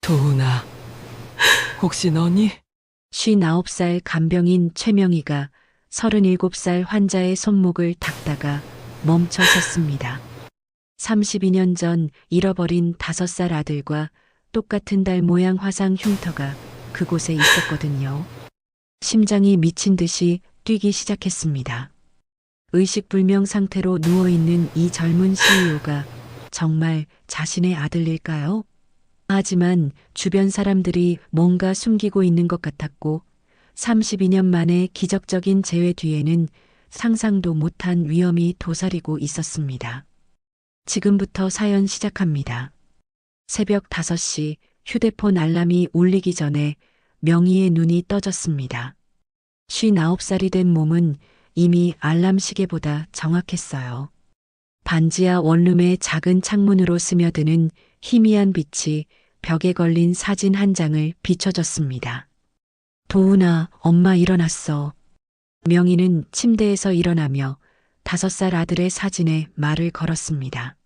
도훈아, 혹시 너니? 59살 간병인 최명희가 37살 환자의 손목을 닦다가 멈춰 섰습니다. 32년 전 잃어버린 5살 아들과 똑같은 달 모양 화상 흉터가 그곳에 있었거든요. 심장이 미친 듯이 뛰기 시작했습니다. 의식불명 상태로 누워있는 이 젊은 CEO가 정말 자신의 아들일까요? 하지만 주변 사람들이 뭔가 숨기고 있는 것 같았고 32년 만에 기적적인 재회 뒤에는 상상도 못한 위험이 도사리고 있었습니다. 지금부터 사연 시작합니다. 새벽 5시 휴대폰 알람이 울리기 전에 명희의 눈이 떠졌습니다. 59살이 된 몸은 이미 알람 시계보다 정확했어요. 반지하 원룸의 작은 창문으로 스며드는 희미한 빛이 벽에 걸린 사진 한 장을 비춰줬습니다. 도훈아, 엄마 일어났어. 명희는 침대에서 일어나며 5살 아들의 사진에 말을 걸었습니다.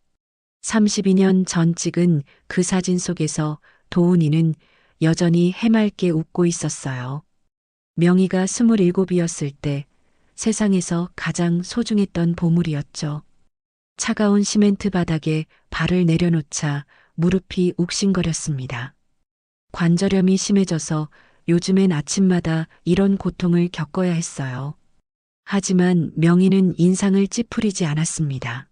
32년 전 찍은 그 사진 속에서 도훈이는 여전히 해맑게 웃고 있었어요. 명희가 27이었을 때 세상에서 가장 소중했던 보물이었죠. 차가운 시멘트 바닥에 발을 내려놓자 무릎이 욱신거렸습니다. 관절염이 심해져서 요즘엔 아침마다 이런 고통을 겪어야 했어요. 하지만 명희는 인상을 찌푸리지 않았습니다.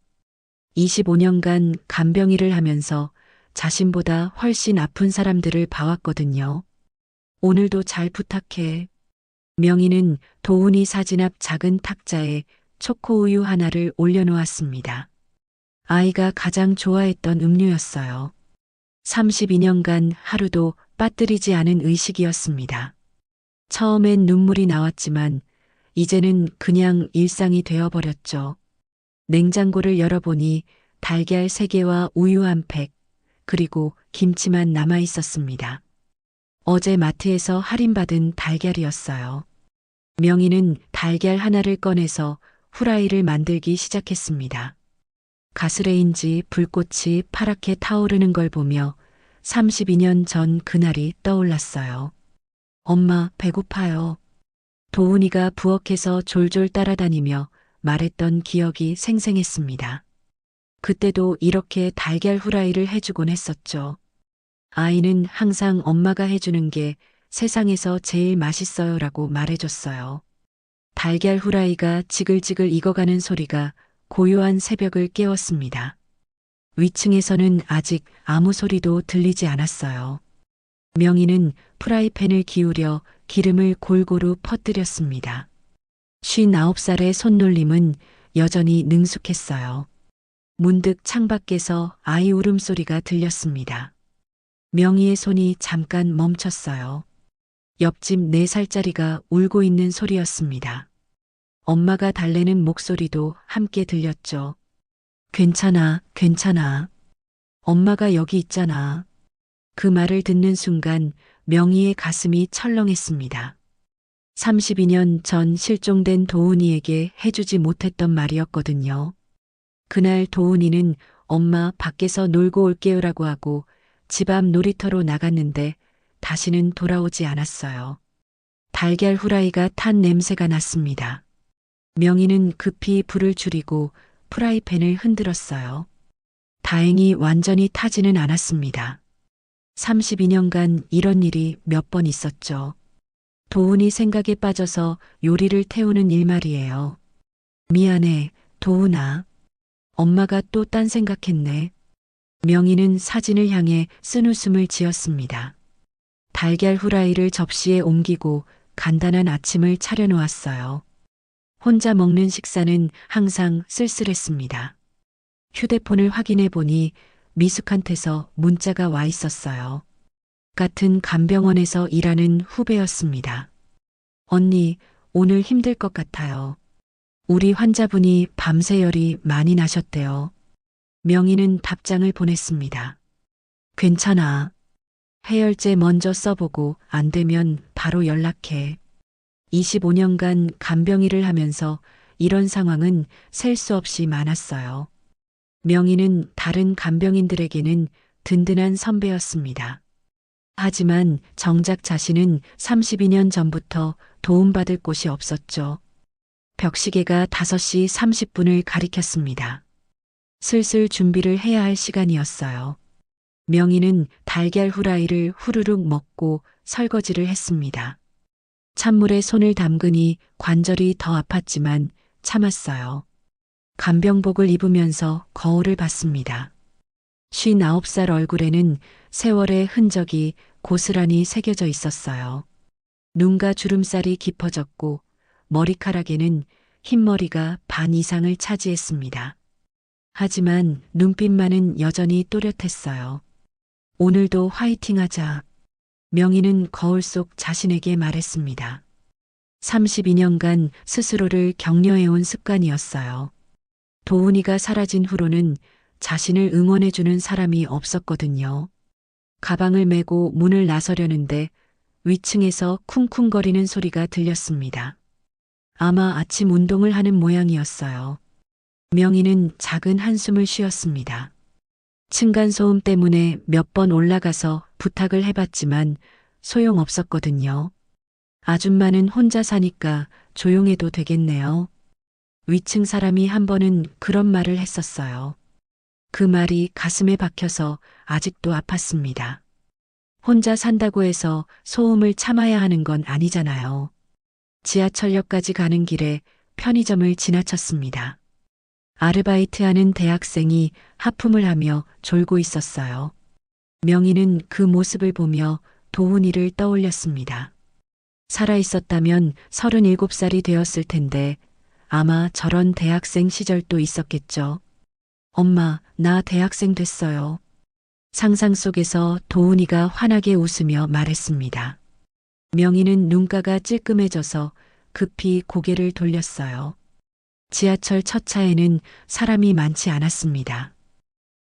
25년간 간병일을 하면서 자신보다 훨씬 아픈 사람들을 봐왔거든요. 오늘도 잘 부탁해. 명희는 도훈이 사진 앞 작은 탁자에 초코우유 하나를 올려놓았습니다. 아이가 가장 좋아했던 음료였어요. 32년간 하루도 빠뜨리지 않은 의식이었습니다. 처음엔 눈물이 나왔지만 이제는 그냥 일상이 되어버렸죠. 냉장고를 열어보니 달걀 3개와 우유 한 팩, 그리고 김치만 남아 있었습니다. 어제 마트에서 할인받은 달걀이었어요. 명희는 달걀 하나를 꺼내서 후라이를 만들기 시작했습니다. 가스레인지 불꽃이 파랗게 타오르는 걸 보며 32년 전 그날이 떠올랐어요. 엄마, 배고파요. 도훈이가 부엌에서 졸졸 따라다니며 말했던 기억이 생생했습니다. 그때도 이렇게 달걀 후라이를 해주곤 했었죠. 아이는 항상 엄마가 해주는 게 세상에서 제일 맛있어요라고 말해줬어요. 달걀 후라이가 지글지글 익어가는 소리가 고요한 새벽을 깨웠습니다. 위층에서는 아직 아무 소리도 들리지 않았어요. 명희는 프라이팬을 기울여 기름을 골고루 퍼뜨렸습니다. 59살의 손놀림은 여전히 능숙했어요. 문득 창밖에서 아이 울음소리가 들렸습니다. 명희의 손이 잠깐 멈췄어요. 옆집 4살짜리가 울고 있는 소리였습니다. 엄마가 달래는 목소리도 함께 들렸죠. 괜찮아, 괜찮아. 엄마가 여기 있잖아. 그 말을 듣는 순간 명희의 가슴이 철렁했습니다. 32년 전 실종된 도훈이에게 해주지 못했던 말이었거든요. 그날 도훈이는 엄마 밖에서 놀고 올게요라고 하고 집 앞 놀이터로 나갔는데 다시는 돌아오지 않았어요. 달걀 후라이가 탄 냄새가 났습니다. 명희는 급히 불을 줄이고 프라이팬을 흔들었어요. 다행히 완전히 타지는 않았습니다. 32년간 이런 일이 몇 번 있었죠. 도훈이 생각에 빠져서 요리를 태우는 일 말이에요. 미안해, 도훈아. 엄마가 또 딴 생각했네. 명희는 사진을 향해 쓴웃음을 지었습니다. 달걀 후라이를 접시에 옮기고 간단한 아침을 차려놓았어요. 혼자 먹는 식사는 항상 쓸쓸했습니다. 휴대폰을 확인해 보니 미숙한테서 문자가 와 있었어요. 같은 간병원에서 일하는 후배였습니다. 언니, 오늘 힘들 것 같아요. 우리 환자분이 밤새 열이 많이 나셨대요. 명희는 답장을 보냈습니다. 괜찮아. 해열제 먼저 써보고 안 되면 바로 연락해. 25년간 간병일을 하면서 이런 상황은 셀 수 없이 많았어요. 명희는 다른 간병인들에게는 든든한 선배였습니다. 하지만 정작 자신은 32년 전부터 도움받을 곳이 없었죠. 벽시계가 5시 30분을 가리켰습니다. 슬슬 준비를 해야 할 시간이었어요. 명희는 달걀 후라이를 후루룩 먹고 설거지를 했습니다. 찬물에 손을 담그니 관절이 더 아팠지만 참았어요. 간병복을 입으면서 거울을 봤습니다. 59살 얼굴에는 세월의 흔적이 고스란히 새겨져 있었어요. 눈과 주름살이 깊어졌고 머리카락에는 흰머리가 반 이상을 차지했습니다. 하지만 눈빛만은 여전히 또렷했어요. 오늘도 화이팅하자. 명희는 거울 속 자신에게 말했습니다. 32년간 스스로를 격려해온 습관이었어요. 도훈이가 사라진 후로는 자신을 응원해주는 사람이 없었거든요. 가방을 메고 문을 나서려는데 위층에서 쿵쿵거리는 소리가 들렸습니다. 아마 아침 운동을 하는 모양이었어요. 명희는 작은 한숨을 쉬었습니다. 층간소음 때문에 몇 번 올라가서 부탁을 해봤지만 소용없었거든요. 아줌마는 혼자 사니까 조용해도 되겠네요. 위층 사람이 한 번은 그런 말을 했었어요. 그 말이 가슴에 박혀서 아직도 아팠습니다. 혼자 산다고 해서 소음을 참아야 하는 건 아니잖아요. 지하철역까지 가는 길에 편의점을 지나쳤습니다. 아르바이트하는 대학생이 하품을 하며 졸고 있었어요. 명희는 그 모습을 보며 도훈이를 떠올렸습니다. 살아있었다면 37살이 되었을 텐데 아마 저런 대학생 시절도 있었겠죠. 엄마, 나 대학생 됐어요. 상상 속에서 도훈이가 환하게 웃으며 말했습니다. 명희는 눈가가 찔끔해져서 급히 고개를 돌렸어요. 지하철 첫 차에는 사람이 많지 않았습니다.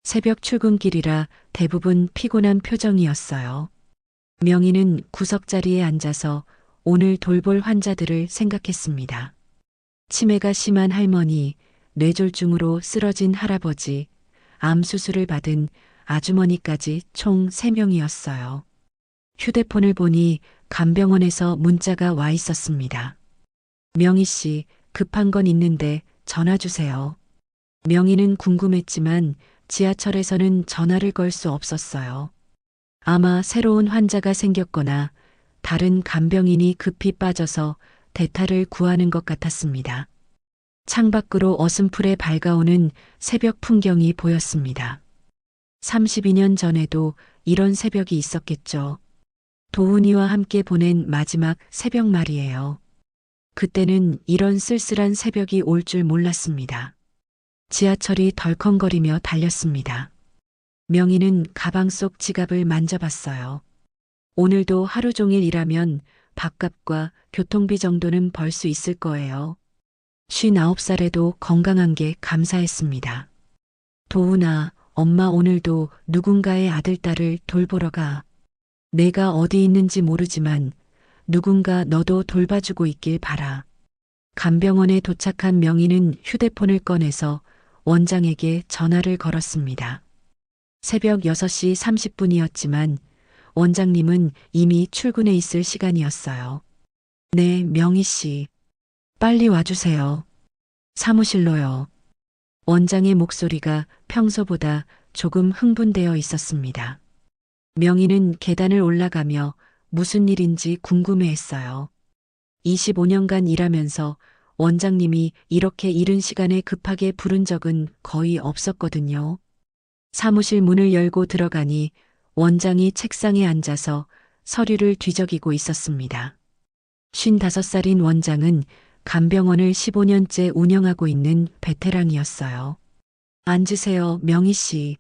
새벽 출근길이라 대부분 피곤한 표정이었어요. 명희는 구석자리에 앉아서 오늘 돌볼 환자들을 생각했습니다. 치매가 심한 할머니, 뇌졸중으로 쓰러진 할아버지, 암 수술을 받은 아주머니까지 총 3명이었어요. 휴대폰을 보니 간병원에서 문자가 와 있었습니다. 명희 씨, 급한 건 있는데 전화 주세요. 명희는 궁금했지만 지하철에서는 전화를 걸 수 없었어요. 아마 새로운 환자가 생겼거나 다른 간병인이 급히 빠져서 대타를 구하는 것 같았습니다. 창밖으로 어슴풀에 밝아오는 새벽 풍경이 보였습니다. 32년 전에도 이런 새벽이 있었겠죠. 도훈이와 함께 보낸 마지막 새벽 말이에요. 그때는 이런 쓸쓸한 새벽이 올 줄 몰랐습니다. 지하철이 덜컹거리며 달렸습니다. 명희는 가방 속 지갑을 만져봤어요. 오늘도 하루 종일 일하면 밥값과 교통비 정도는 벌 수 있을 거예요. 59살에도 건강한 게 감사했습니다. 도훈아, 엄마 오늘도 누군가의 아들, 딸을 돌보러 가. 내가 어디 있는지 모르지만 누군가 너도 돌봐주고 있길 바라. 간병원에 도착한 명희는 휴대폰을 꺼내서 원장에게 전화를 걸었습니다. 새벽 6시 30분이었지만 원장님은 이미 출근해 있을 시간이었어요. 네, 명희 씨. 빨리 와주세요. 사무실로요. 원장의 목소리가 평소보다 조금 흥분되어 있었습니다. 명희는 계단을 올라가며 무슨 일인지 궁금해했어요. 25년간 일하면서 원장님이 이렇게 이른 시간에 급하게 부른 적은 거의 없었거든요. 사무실 문을 열고 들어가니 원장이 책상에 앉아서 서류를 뒤적이고 있었습니다. 55살인 원장은 간병원을 15년째 운영하고 있는 베테랑이었어요. 앉으세요, 명희 씨.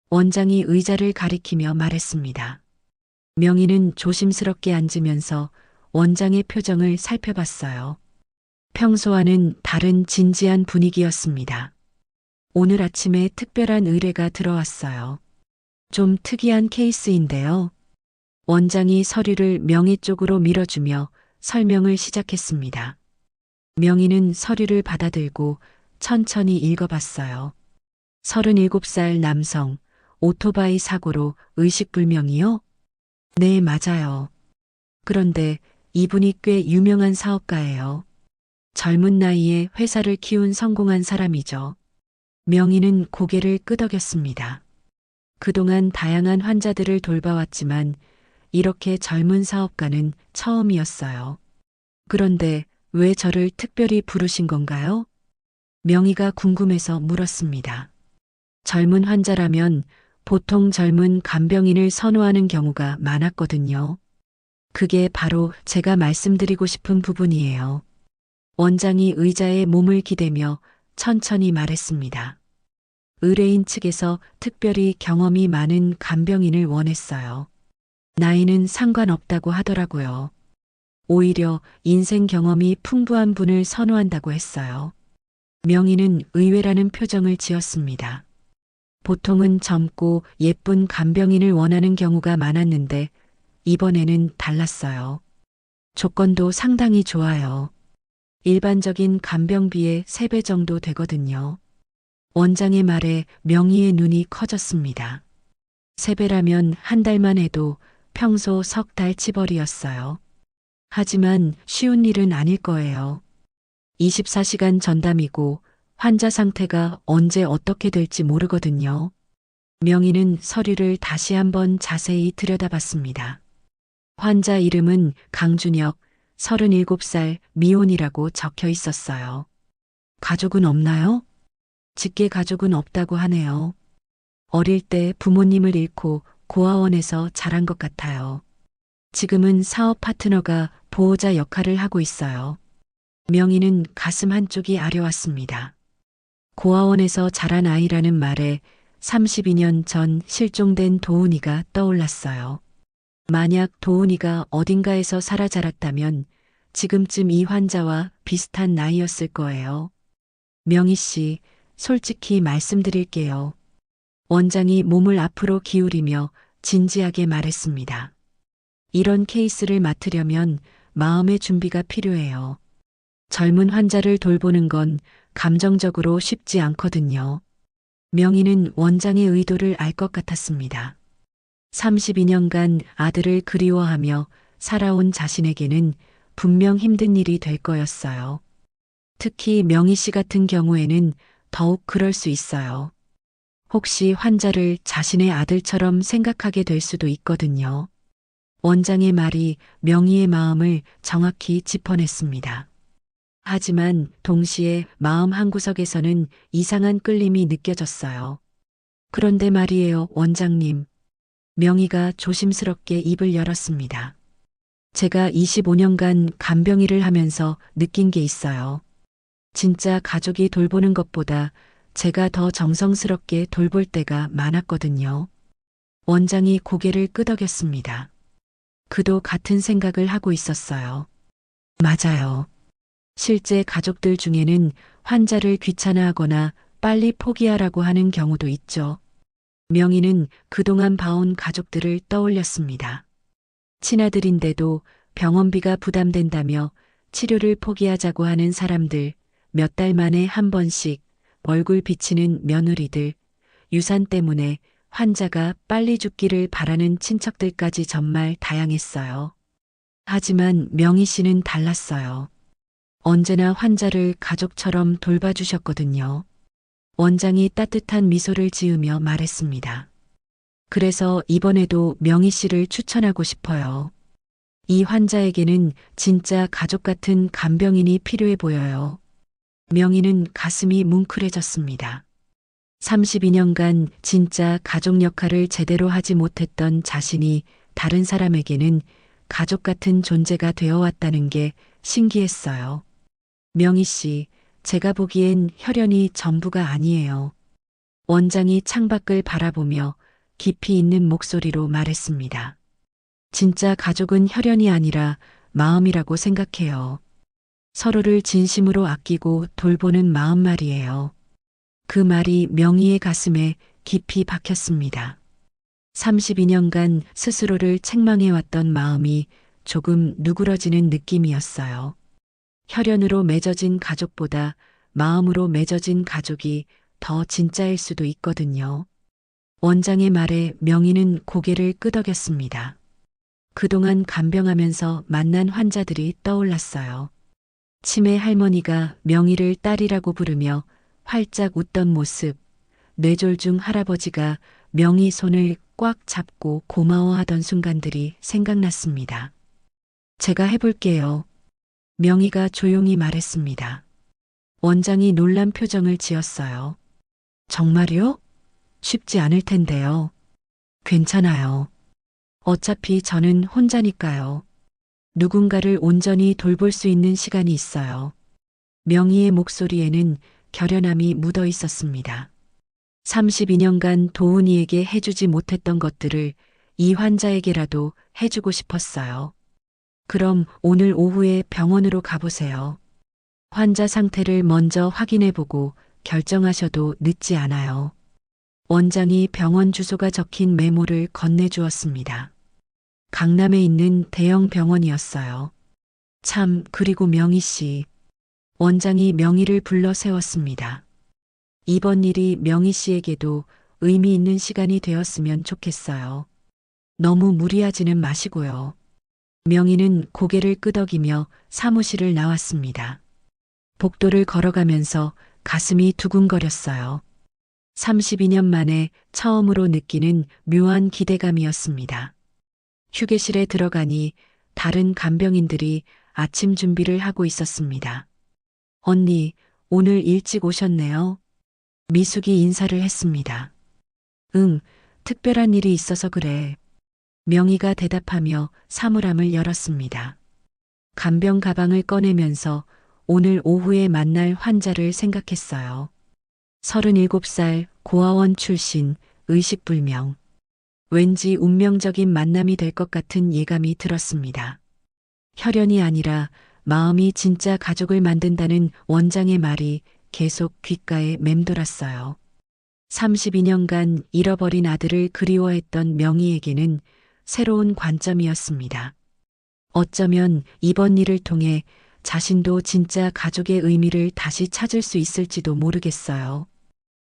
원장이 의자를 가리키며 말했습니다. 명희는 조심스럽게 앉으면서 원장의 표정을 살펴봤어요. 평소와는 다른 진지한 분위기였습니다. 오늘 아침에 특별한 의뢰가 들어왔어요. 좀 특이한 케이스인데요. 원장이 서류를 명희 쪽으로 밀어주며 설명을 시작했습니다. 명희는 서류를 받아들고 천천히 읽어봤어요. 37살 남성, 오토바이 사고로 의식불명이요? 네, 맞아요. 그런데 이분이 꽤 유명한 사업가예요. 젊은 나이에 회사를 키운 성공한 사람이죠. 명희는 고개를 끄덕였습니다. 그동안 다양한 환자들을 돌봐왔지만 이렇게 젊은 사업가는 처음이었어요. 그런데 왜 저를 특별히 부르신 건가요? 명희가 궁금해서 물었습니다. 젊은 환자라면 보통 젊은 간병인을 선호하는 경우가 많았거든요. 그게 바로 제가 말씀드리고 싶은 부분이에요. 원장이 의자에 몸을 기대며 천천히 말했습니다. 의뢰인 측에서 특별히 경험이 많은 간병인을 원했어요. 나이는 상관없다고 하더라고요. 오히려 인생 경험이 풍부한 분을 선호한다고 했어요. 명희는 의외라는 표정을 지었습니다. 보통은 젊고 예쁜 간병인을 원하는 경우가 많았는데 이번에는 달랐어요. 조건도 상당히 좋아요. 일반적인 간병비의 3배 정도 되거든요. 원장의 말에 명희의 눈이 커졌습니다. 3배라면 한 달만 해도 평소 3달 치벌이었어요. 하지만 쉬운 일은 아닐 거예요. 24시간 전담이고 환자 상태가 언제 어떻게 될지 모르거든요. 명희는 서류를 다시 한번 자세히 들여다봤습니다. 환자 이름은 강준혁, 37살 미혼이라고 적혀 있었어요. 가족은 없나요? 직계 가족은 없다고 하네요. 어릴 때 부모님을 잃고 고아원에서 자란 것 같아요. 지금은 사업 파트너가 보호자 역할을 하고 있어요. 명희는 가슴 한쪽이 아려왔습니다. 고아원에서 자란 아이라는 말에 32년 전 실종된 도훈이가 떠올랐어요. 만약 도훈이가 어딘가에서 살아 자랐다면 지금쯤 이 환자와 비슷한 나이였을 거예요. 명희 씨, 솔직히 말씀드릴게요. 원장이 몸을 앞으로 기울이며 진지하게 말했습니다. 이런 케이스를 맡으려면 마음의 준비가 필요해요. 젊은 환자를 돌보는 건 감정적으로 쉽지 않거든요. 명희는 원장의 의도를 알 것 같았습니다. 32년간 아들을 그리워하며 살아온 자신에게는 분명 힘든 일이 될 거였어요. 특히 명희 씨 같은 경우에는 더욱 그럴 수 있어요. 혹시 환자를 자신의 아들처럼 생각하게 될 수도 있거든요. 원장의 말이 명희의 마음을 정확히 짚어냈습니다. 하지만 동시에 마음 한구석에서는 이상한 끌림이 느껴졌어요. 그런데 말이에요, 원장님. 명희가 조심스럽게 입을 열었습니다. 제가 25년간 간병일을 하면서 느낀 게 있어요. 진짜 가족이 돌보는 것보다 제가 더 정성스럽게 돌볼 때가 많았거든요. 원장이 고개를 끄덕였습니다. 그도 같은 생각을 하고 있었어요. 맞아요. 실제 가족들 중에는 환자를 귀찮아하거나 빨리 포기하라고 하는 경우도 있죠. 명희는 그동안 봐온 가족들을 떠올렸습니다. 친아들인데도 병원비가 부담된다며 치료를 포기하자고 하는 사람들, 몇 달 만에 한 번씩 얼굴 비치는 며느리들, 유산 때문에 환자가 빨리 죽기를 바라는 친척들까지 정말 다양했어요. 하지만 명희 씨는 달랐어요. 언제나 환자를 가족처럼 돌봐주셨거든요. 원장이 따뜻한 미소를 지으며 말했습니다. 그래서 이번에도 명희 씨를 추천하고 싶어요. 이 환자에게는 진짜 가족 같은 간병인이 필요해 보여요. 명희는 가슴이 뭉클해졌습니다. 32년간 진짜 가족 역할을 제대로 하지 못했던 자신이 다른 사람에게는 가족 같은 존재가 되어 왔다는 게 신기했어요. 명희 씨, 제가 보기엔 혈연이 전부가 아니에요. 원장이 창밖을 바라보며 깊이 있는 목소리로 말했습니다. 진짜 가족은 혈연이 아니라 마음이라고 생각해요. 서로를 진심으로 아끼고 돌보는 마음 말이에요. 그 말이 명희의 가슴에 깊이 박혔습니다. 32년간 스스로를 책망해왔던 마음이 조금 누그러지는 느낌이었어요. 혈연으로 맺어진 가족보다 마음으로 맺어진 가족이 더 진짜일 수도 있거든요. 원장의 말에 명희는 고개를 끄덕였습니다. 그동안 간병하면서 만난 환자들이 떠올랐어요. 치매 할머니가 명희를 딸이라고 부르며 활짝 웃던 모습, 뇌졸중 할아버지가 명희 손을 꽉 잡고 고마워하던 순간들이 생각났습니다. 제가 해볼게요. 명희가 조용히 말했습니다. 원장이 놀란 표정을 지었어요. 정말요? 쉽지 않을 텐데요. 괜찮아요. 어차피 저는 혼자니까요. 누군가를 온전히 돌볼 수 있는 시간이 있어요. 명희의 목소리에는 결연함이 묻어 있었습니다. 32년간 도훈이에게 해주지 못했던 것들을 이 환자에게라도 해주고 싶었어요. 그럼 오늘 오후에 병원으로 가보세요. 환자 상태를 먼저 확인해보고 결정하셔도 늦지 않아요. 원장이 병원 주소가 적힌 메모를 건네주었습니다. 강남에 있는 대형 병원이었어요. 참, 그리고 명희 씨. 원장이 명희를 불러 세웠습니다. 이번 일이 명희 씨에게도 의미 있는 시간이 되었으면 좋겠어요. 너무 무리하지는 마시고요. 명희는 고개를 끄덕이며 사무실을 나왔습니다. 복도를 걸어가면서 가슴이 두근거렸어요. 32년 만에 처음으로 느끼는 묘한 기대감이었습니다. 휴게실에 들어가니 다른 간병인들이 아침 준비를 하고 있었습니다. 언니, 오늘 일찍 오셨네요. 미숙이 인사를 했습니다. 응, 특별한 일이 있어서 그래. 명희가 대답하며 사물함을 열었습니다. 간병 가방을 꺼내면서 오늘 오후에 만날 환자를 생각했어요. 37살 고아원 출신, 의식불명. 왠지 운명적인 만남이 될 것 같은 예감이 들었습니다. 혈연이 아니라 마음이 진짜 가족을 만든다는 원장의 말이 계속 귓가에 맴돌았어요. 32년간 잃어버린 아들을 그리워했던 명희에게는 새로운 관점이었습니다. 어쩌면 이번 일을 통해 자신도 진짜 가족의 의미를 다시 찾을 수 있을지도 모르겠어요.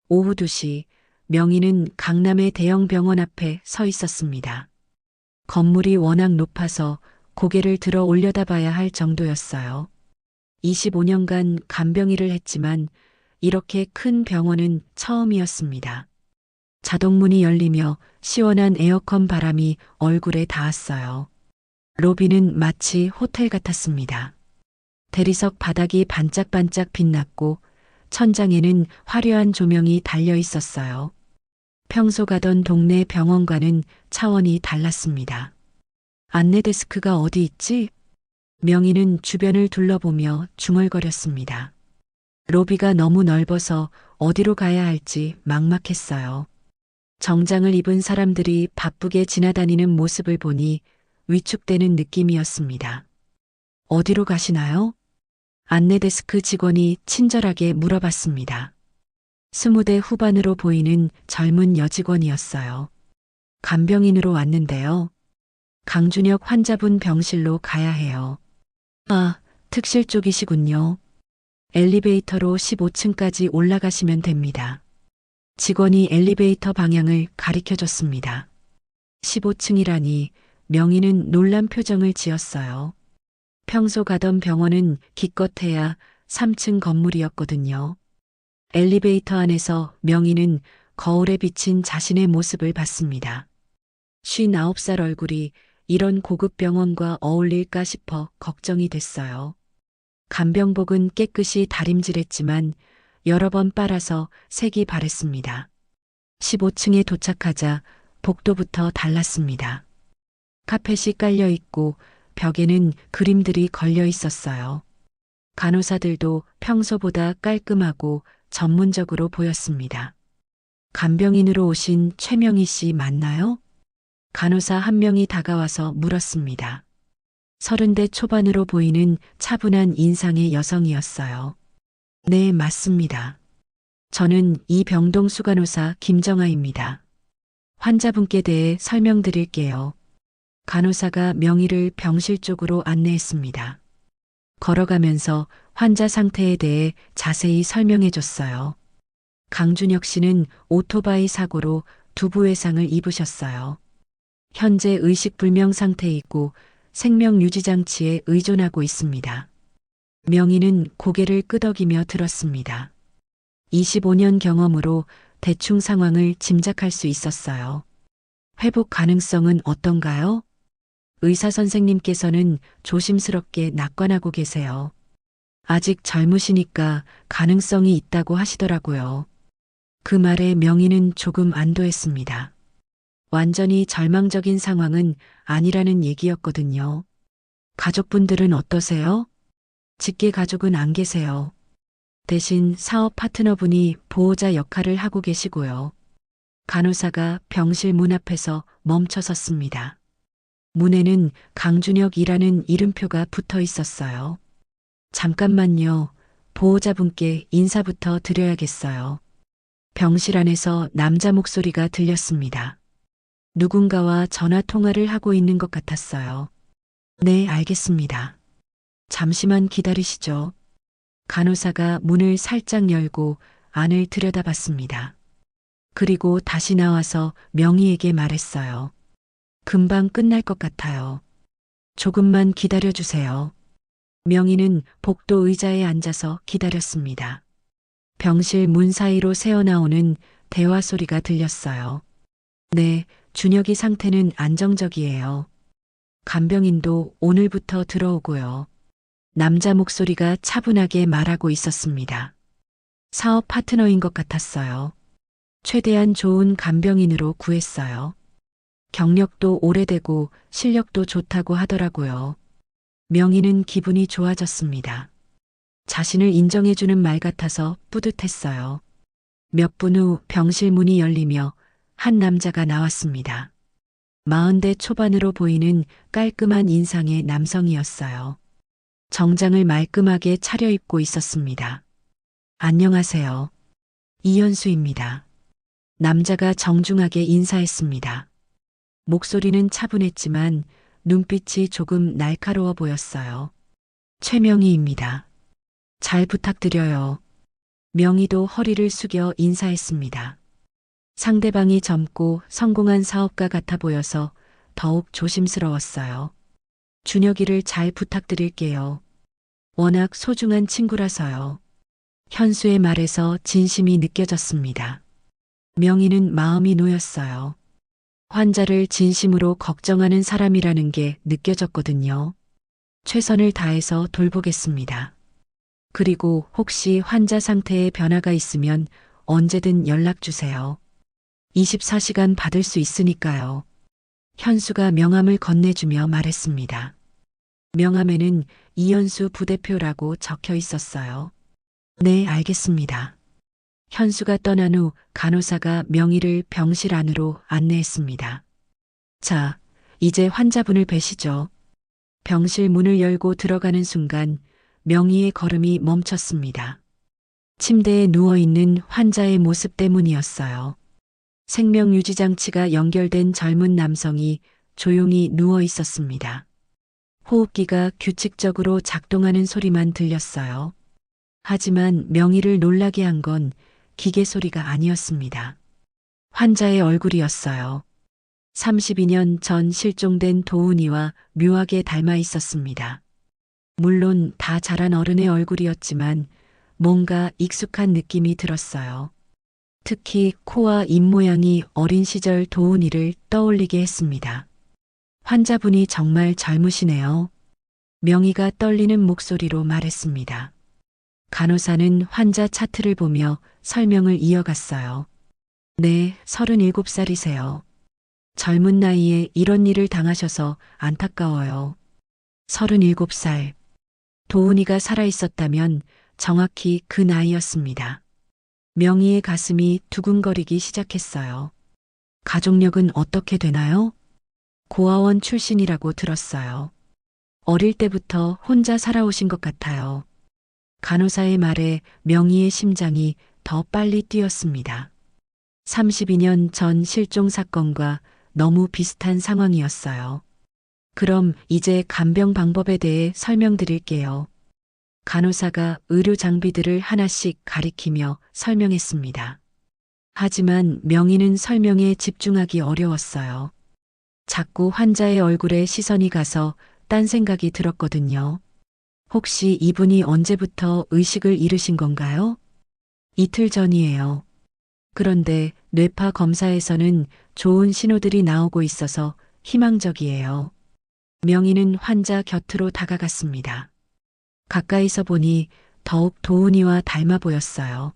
오후 2시 명희는 강남의 대형 병원 앞에 서 있었습니다. 건물이 워낙 높아서 고개를 들어 올려다봐야 할 정도였어요. 25년간 간병일을 했지만 이렇게 큰 병원은 처음이었습니다. 자동문이 열리며 시원한 에어컨 바람이 얼굴에 닿았어요. 로비는 마치 호텔 같았습니다. 대리석 바닥이 반짝반짝 빛났고 천장에는 화려한 조명이 달려 있었어요. 평소 가던 동네 병원과는 차원이 달랐습니다. 안내 데스크가 어디 있지? 명희는 주변을 둘러보며 중얼거렸습니다. 로비가 너무 넓어서 어디로 가야 할지 막막했어요. 정장을 입은 사람들이 바쁘게 지나다니는 모습을 보니 위축되는 느낌이었습니다. 어디로 가시나요? 안내 데스크 직원이 친절하게 물어봤습니다. 20대 후반으로 보이는 젊은 여직원이었어요. 간병인으로 왔는데요. 강준혁 환자분 병실로 가야 해요. 아, 특실 쪽이시군요. 엘리베이터로 15층까지 올라가시면 됩니다. 직원이 엘리베이터 방향을 가리켜줬습니다. 15층이라니 명희는 놀란 표정을 지었어요. 평소 가던 병원은 기껏해야 3층 건물이었거든요. 엘리베이터 안에서 명희는 거울에 비친 자신의 모습을 봤습니다. 59살 얼굴이 이런 고급 병원과 어울릴까 싶어 걱정이 됐어요. 간병복은 깨끗이 다림질했지만 여러 번 빨아서 색이 바랬습니다. 15층에 도착하자 복도부터 달랐습니다. 카펫이 깔려 있고 벽에는 그림들이 걸려 있었어요. 간호사들도 평소보다 깔끔하고 전문적으로 보였습니다. 간병인으로 오신 최명희 씨 맞나요? 간호사 한 명이 다가와서 물었습니다. 30대 초반으로 보이는 차분한 인상의 여성이었어요. 네, 맞습니다. 저는 이병동 수간호사 김정아입니다. 환자분께 대해 설명드릴게요. 간호사가 명희를 병실 쪽으로 안내했습니다. 걸어가면서 환자 상태에 대해 자세히 설명해 줬어요. 강준혁 씨는 오토바이 사고로 두부 외상을 입으셨어요. 현재 의식불명 상태이고 생명유지장치에 의존하고 있습니다. 명의는 고개를 끄덕이며 들었습니다. 25년 경험으로 대충 상황을 짐작할 수 있었어요. 회복 가능성은 어떤가요? 의사 선생님께서는 조심스럽게 낙관하고 계세요. 아직 젊으시니까 가능성이 있다고 하시더라고요. 그 말에 명의는 조금 안도했습니다. 완전히 절망적인 상황은 아니라는 얘기였거든요. 가족분들은 어떠세요? 직계 가족은 안 계세요. 대신 사업 파트너분이 보호자 역할을 하고 계시고요. 간호사가 병실 문 앞에서 멈춰 섰습니다. 문에는 강준혁이라는 이름표가 붙어 있었어요. 잠깐만요. 보호자분께 인사부터 드려야겠어요. 병실 안에서 남자 목소리가 들렸습니다. 누군가와 전화 통화를 하고 있는 것 같았어요. 네, 알겠습니다. 잠시만 기다리시죠. 간호사가 문을 살짝 열고 안을 들여다봤습니다. 그리고 다시 나와서 명희에게 말했어요. 금방 끝날 것 같아요. 조금만 기다려주세요. 명희는 복도 의자에 앉아서 기다렸습니다. 병실 문 사이로 새어나오는 대화 소리가 들렸어요. 네, 준혁이 상태는 안정적이에요. 간병인도 오늘부터 들어오고요. 남자 목소리가 차분하게 말하고 있었습니다. 사업 파트너인 것 같았어요. 최대한 좋은 간병인으로 구했어요. 경력도 오래되고 실력도 좋다고 하더라고요. 명희는 기분이 좋아졌습니다. 자신을 인정해주는 말 같아서 뿌듯했어요. 몇 분 후 병실 문이 열리며 한 남자가 나왔습니다. 40대 초반으로 보이는 깔끔한 인상의 남성이었어요. 정장을 말끔하게 차려입고 있었습니다. 안녕하세요. 이현수입니다. 남자가 정중하게 인사했습니다. 목소리는 차분했지만 눈빛이 조금 날카로워 보였어요. 최명희입니다. 잘 부탁드려요. 명희도 허리를 숙여 인사했습니다. 상대방이 젊고 성공한 사업가 같아 보여서 더욱 조심스러웠어요. 준혁이를 잘 부탁드릴게요. 워낙 소중한 친구라서요. 현수의 말에서 진심이 느껴졌습니다. 명희는 마음이 놓였어요. 환자를 진심으로 걱정하는 사람이라는 게 느껴졌거든요. 최선을 다해서 돌보겠습니다. 그리고 혹시 환자 상태에 변화가 있으면 언제든 연락 주세요. 24시간 받을 수 있으니까요. 현수가 명함을 건네주며 말했습니다. 명함에는 이현수 부대표라고 적혀 있었어요. 네, 알겠습니다. 현수가 떠난 후 간호사가 명희를 병실 안으로 안내했습니다. 자, 이제 환자분을 뵈시죠. 병실 문을 열고 들어가는 순간 명희의 걸음이 멈췄습니다. 침대에 누워있는 환자의 모습 때문이었어요. 생명유지장치가 연결된 젊은 남성이 조용히 누워 있었습니다. 호흡기가 규칙적으로 작동하는 소리만 들렸어요. 하지만 명희를 놀라게 한 건 기계 소리가 아니었습니다. 환자의 얼굴이었어요. 32년 전 실종된 도훈이와 묘하게 닮아 있었습니다. 물론 다 자란 어른의 얼굴이었지만 뭔가 익숙한 느낌이 들었어요. 특히 코와 입모양이 어린 시절 도훈이를 떠올리게 했습니다. 환자분이 정말 젊으시네요. 명희가 떨리는 목소리로 말했습니다. 간호사는 환자 차트를 보며 설명을 이어갔어요. 네, 37살이세요. 젊은 나이에 이런 일을 당하셔서 안타까워요. 37살. 도훈이가 살아있었다면 정확히 그 나이였습니다. 명희의 가슴이 두근거리기 시작했어요. 가족력은 어떻게 되나요? 고아원 출신이라고 들었어요. 어릴 때부터 혼자 살아오신 것 같아요. 간호사의 말에 명희의 심장이 더 빨리 뛰었습니다. 32년 전 실종 사건과 너무 비슷한 상황이었어요. 그럼 이제 간병 방법에 대해 설명드릴게요. 간호사가 의료 장비들을 하나씩 가리키며 설명했습니다. 하지만 명희는 설명에 집중하기 어려웠어요. 자꾸 환자의 얼굴에 시선이 가서 딴 생각이 들었거든요. 혹시 이분이 언제부터 의식을 잃으신 건가요? 이틀 전이에요. 그런데 뇌파 검사에서는 좋은 신호들이 나오고 있어서 희망적이에요. 명희는 환자 곁으로 다가갔습니다. 가까이서 보니 더욱 도훈이와 닮아 보였어요.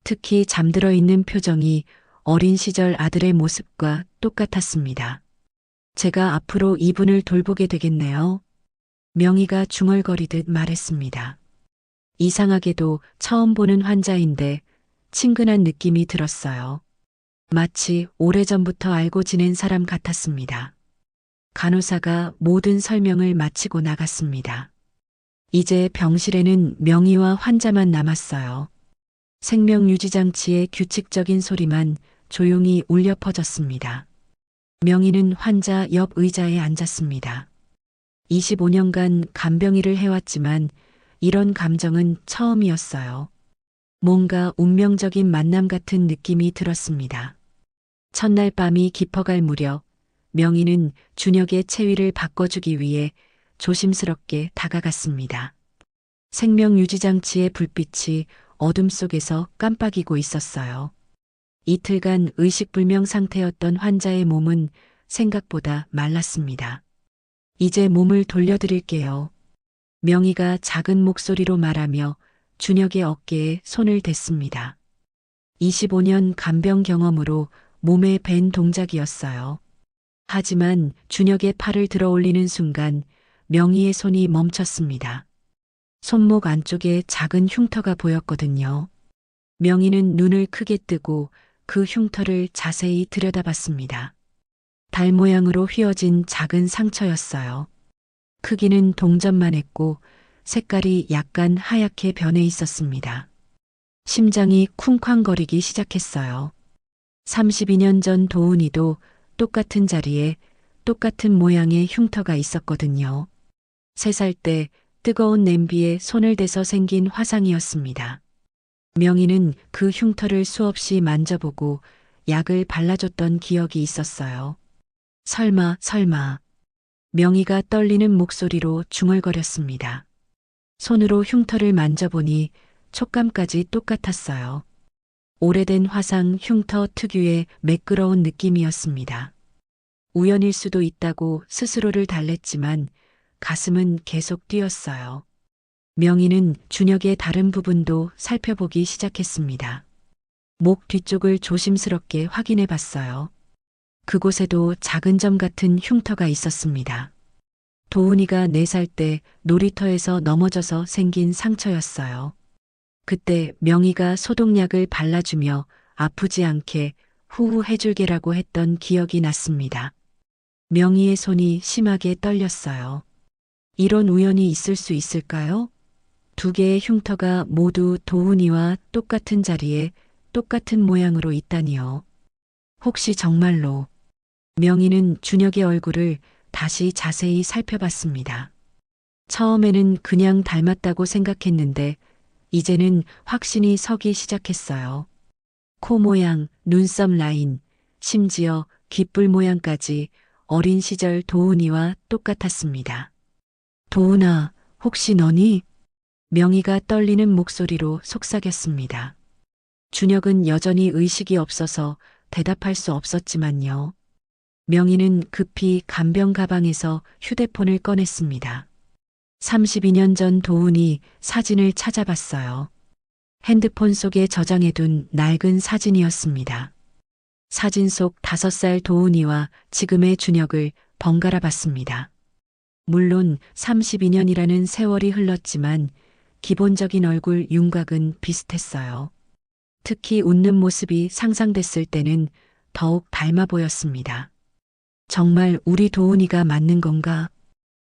특히 잠들어 있는 표정이 어린 시절 아들의 모습과 똑같았습니다. 제가 앞으로 이분을 돌보게 되겠네요. 명희가 중얼거리듯 말했습니다. 이상하게도 처음 보는 환자인데 친근한 느낌이 들었어요. 마치 오래전부터 알고 지낸 사람 같았습니다. 간호사가 모든 설명을 마치고 나갔습니다. 이제 병실에는 명희와 환자만 남았어요. 생명유지장치의 규칙적인 소리만 조용히 울려 퍼졌습니다. 명희는 환자 옆 의자에 앉았습니다. 25년간 간병일을 해왔지만 이런 감정은 처음이었어요. 뭔가 운명적인 만남 같은 느낌이 들었습니다. 첫날 밤이 깊어갈 무렵 명희는 준혁의 체위를 바꿔주기 위해 조심스럽게 다가갔습니다. 생명유지장치의 불빛이 어둠 속에서 깜빡이고 있었어요. 이틀간 의식불명 상태였던 환자의 몸은 생각보다 말랐습니다. 이제 몸을 돌려드릴게요. 명희가 작은 목소리로 말하며 준혁의 어깨에 손을 댔습니다. 25년 간병 경험으로 몸에 밴 동작이었어요. 하지만 준혁의 팔을 들어 올리는 순간 명희의 손이 멈췄습니다. 손목 안쪽에 작은 흉터가 보였거든요. 명희는 눈을 크게 뜨고 그 흉터를 자세히 들여다봤습니다. 달 모양으로 휘어진 작은 상처였어요. 크기는 동전만 했고 색깔이 약간 하얗게 변해 있었습니다. 심장이 쿵쾅거리기 시작했어요. 32년 전 도훈이도 똑같은 자리에 똑같은 모양의 흉터가 있었거든요. 3살 때 뜨거운 냄비에 손을 대서 생긴 화상이었습니다. 명희는 그 흉터를 수없이 만져보고 약을 발라줬던 기억이 있었어요. 설마. 명희가 떨리는 목소리로 중얼거렸습니다. 손으로 흉터를 만져보니 촉감까지 똑같았어요. 오래된 화상 흉터 특유의 매끄러운 느낌이었습니다. 우연일 수도 있다고 스스로를 달랬지만 가슴은 계속 뛰었어요. 명희는 준혁의 다른 부분도 살펴보기 시작했습니다. 목 뒤쪽을 조심스럽게 확인해 봤어요. 그곳에도 작은 점 같은 흉터가 있었습니다. 도훈이가 4살 때 놀이터에서 넘어져서 생긴 상처였어요. 그때 명희가 소독약을 발라주며 아프지 않게 후후 해줄게라고 했던 기억이 났습니다. 명희의 손이 심하게 떨렸어요. 이런 우연이 있을 수 있을까요? 2개의 흉터가 모두 도훈이와 똑같은 자리에 똑같은 모양으로 있다니요. 혹시 정말로. 명희는 준혁의 얼굴을 다시 자세히 살펴봤습니다. 처음에는 그냥 닮았다고 생각했는데 이제는 확신이 서기 시작했어요. 코 모양, 눈썹 라인, 심지어 귓불 모양까지 어린 시절 도훈이와 똑같았습니다. 도훈아, 혹시 너니? 명희가 떨리는 목소리로 속삭였습니다. 준혁은 여전히 의식이 없어서 대답할 수 없었지만요. 명희는 급히 간병 가방에서 휴대폰을 꺼냈습니다. 32년 전 도훈이 사진을 찾아봤어요. 핸드폰 속에 저장해둔 낡은 사진이었습니다. 사진 속 5살 도훈이와 지금의 준혁을 번갈아 봤습니다. 물론 32년이라는 세월이 흘렀지만 기본적인 얼굴 윤곽은 비슷했어요. 특히 웃는 모습이 상상됐을 때는 더욱 닮아 보였습니다. 정말 우리 도훈이가 맞는 건가?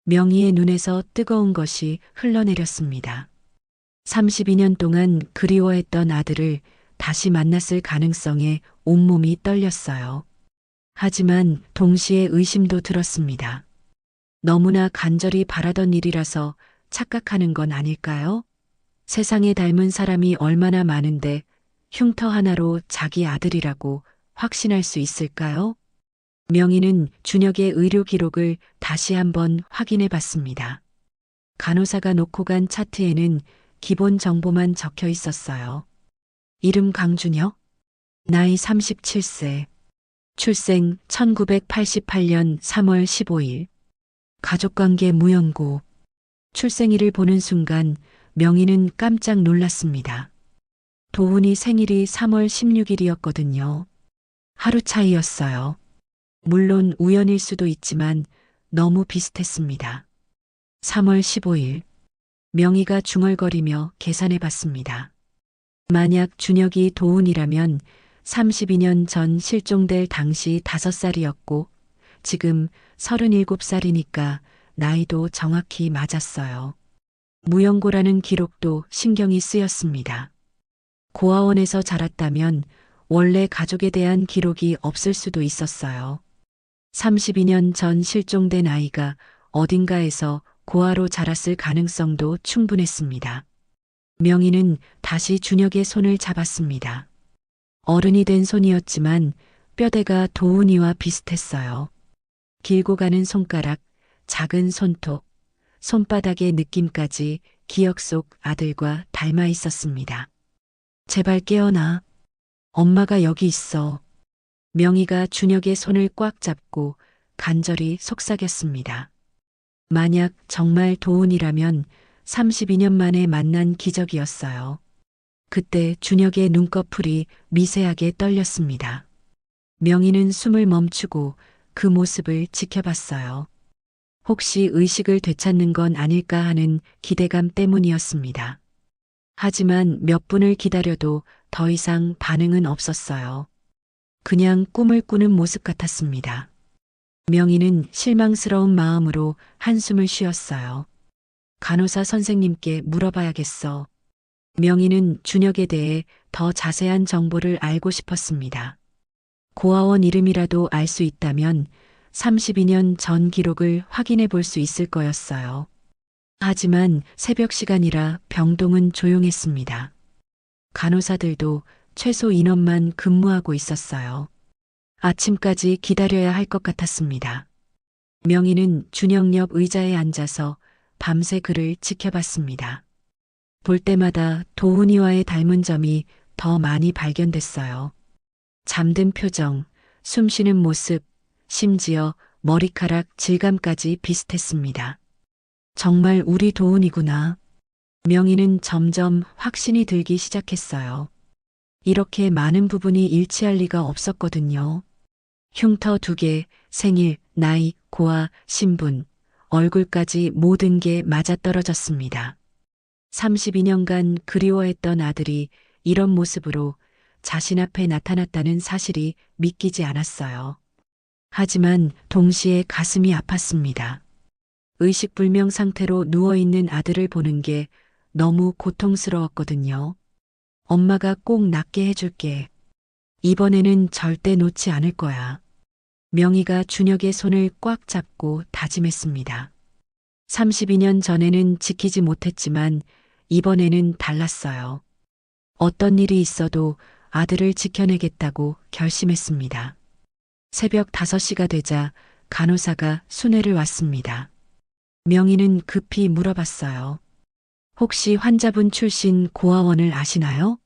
명희의 눈에서 뜨거운 것이 흘러내렸습니다. 32년 동안 그리워했던 아들을 다시 만났을 가능성에 온몸이 떨렸어요. 하지만 동시에 의심도 들었습니다. 너무나 간절히 바라던 일이라서 착각하는 건 아닐까요? 세상에 닮은 사람이 얼마나 많은데 흉터 하나로 자기 아들이라고 확신할 수 있을까요? 명희는 준혁의 의료 기록을 다시 한번 확인해 봤습니다. 간호사가 놓고 간 차트에는 기본 정보만 적혀 있었어요. 이름 강준혁, 나이 37세, 출생 1988년 3월 15일, 가족관계 무연고. 출생일을 보는 순간 명희는 깜짝 놀랐습니다. 도훈이 생일이 3월 16일이었거든요. 하루 차이였어요. 물론 우연일 수도 있지만 너무 비슷했습니다. 3월 15일. 명희가 중얼거리며 계산해 봤습니다. 만약 준혁이 도훈이라면 32년 전 실종될 당시 5살이었고 지금 37살이니까 나이도 정확히 맞았어요. 무연고라는 기록도 신경이 쓰였습니다. 고아원에서 자랐다면 원래 가족에 대한 기록이 없을 수도 있었어요. 32년 전 실종된 아이가 어딘가에서 고아로 자랐을 가능성도 충분했습니다. 명희는 다시 준혁의 손을 잡았습니다. 어른이 된 손이었지만 뼈대가 도훈이와 비슷했어요. 길고 가는 손가락, 작은 손톱, 손바닥의 느낌까지 기억 속 아들과 닮아 있었습니다. 제발 깨어나. 엄마가 여기 있어. 명희가 준혁의 손을 꽉 잡고 간절히 속삭였습니다. 만약 정말 도훈이라면 32년 만에 만난 기적이었어요. 그때 준혁의 눈꺼풀이 미세하게 떨렸습니다. 명희는 숨을 멈추고 그 모습을 지켜봤어요. 혹시 의식을 되찾는 건 아닐까 하는 기대감 때문이었습니다. 하지만 몇 분을 기다려도 더 이상 반응은 없었어요. 그냥 꿈을 꾸는 모습 같았습니다. 명희는 실망스러운 마음으로 한숨을 쉬었어요. 간호사 선생님께 물어봐야겠어. 명희는 준혁에 대해 더 자세한 정보를 알고 싶었습니다. 고아원 이름이라도 알 수 있다면 32년 전 기록을 확인해 볼 수 있을 거였어요. 하지만 새벽 시간이라 병동은 조용했습니다. 간호사들도 최소 인원만 근무하고 있었어요. 아침까지 기다려야 할 것 같았습니다. 명희는 준혁 옆 의자에 앉아서 밤새 그를 지켜봤습니다. 볼 때마다 도훈이와의 닮은 점이 더 많이 발견됐어요. 잠든 표정, 숨 쉬는 모습, 심지어 머리카락 질감까지 비슷했습니다. 정말 우리 도훈이구나. 명희는 점점 확신이 들기 시작했어요. 이렇게 많은 부분이 일치할 리가 없었거든요. 흉터 2개, 생일, 나이, 고아, 신분, 얼굴까지 모든 게 맞아떨어졌습니다. 32년간 그리워했던 아들이 이런 모습으로 자신 앞에 나타났다는 사실이 믿기지 않았어요. 하지만 동시에 가슴이 아팠습니다. 의식불명 상태로 누워있는 아들을 보는 게 너무 고통스러웠거든요. 엄마가 꼭 낫게 해줄게. 이번에는 절대 놓지 않을 거야. 명희가 준혁의 손을 꽉 잡고 다짐했습니다. 32년 전에는 지키지 못했지만 이번에는 달랐어요. 어떤 일이 있어도 아들을 지켜내겠다고 결심했습니다. 새벽 5시가 되자 간호사가 순회를 왔습니다. 명희는 급히 물어봤어요. 혹시 환자분 출신 고아원을 아시나요?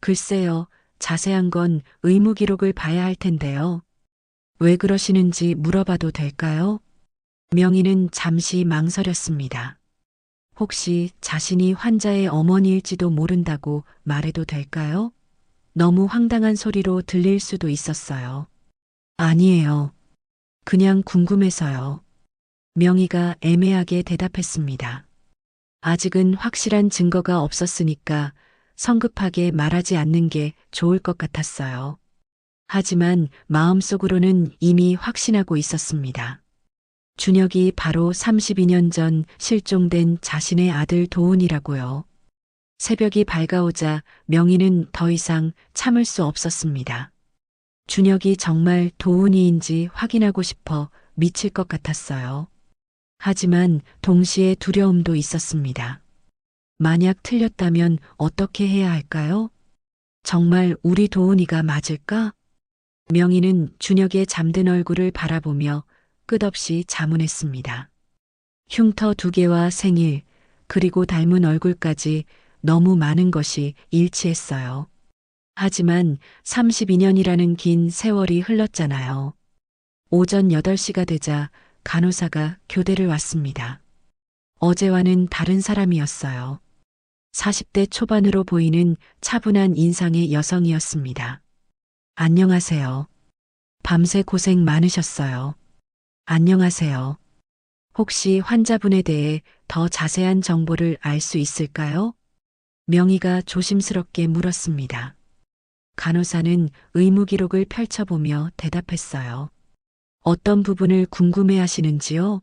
글쎄요, 자세한 건 의무 기록을 봐야 할 텐데요. 왜 그러시는지 물어봐도 될까요? 명희는 잠시 망설였습니다. 혹시 자신이 환자의 어머니일지도 모른다고 말해도 될까요? 너무 황당한 소리로 들릴 수도 있었어요. 아니에요. 그냥 궁금해서요. 명희가 애매하게 대답했습니다. 아직은 확실한 증거가 없었으니까 성급하게 말하지 않는 게 좋을 것 같았어요. 하지만 마음속으로는 이미 확신하고 있었습니다. 준혁이 바로 32년 전 실종된 자신의 아들 도훈이라고요. 새벽이 밝아오자 명희는 더 이상 참을 수 없었습니다. 준혁이 정말 도훈이인지 확인하고 싶어 미칠 것 같았어요. 하지만 동시에 두려움도 있었습니다. 만약 틀렸다면 어떻게 해야 할까요? 정말 우리 도훈이가 맞을까? 명희는 준혁의 잠든 얼굴을 바라보며 끝없이 자문했습니다. 흉터 2개와 생일, 그리고 닮은 얼굴까지 너무 많은 것이 일치했어요. 하지만 32년이라는 긴 세월이 흘렀잖아요. 오전 8시가 되자 간호사가 교대를 왔습니다. 어제와는 다른 사람이었어요. 40대 초반으로 보이는 차분한 인상의 여성이었습니다. 안녕하세요. 밤새 고생 많으셨어요. 안녕하세요. 혹시 환자분에 대해 더 자세한 정보를 알 수 있을까요? 명희가 조심스럽게 물었습니다. 간호사는 의무 기록을 펼쳐보며 대답했어요. 어떤 부분을 궁금해 하시는지요?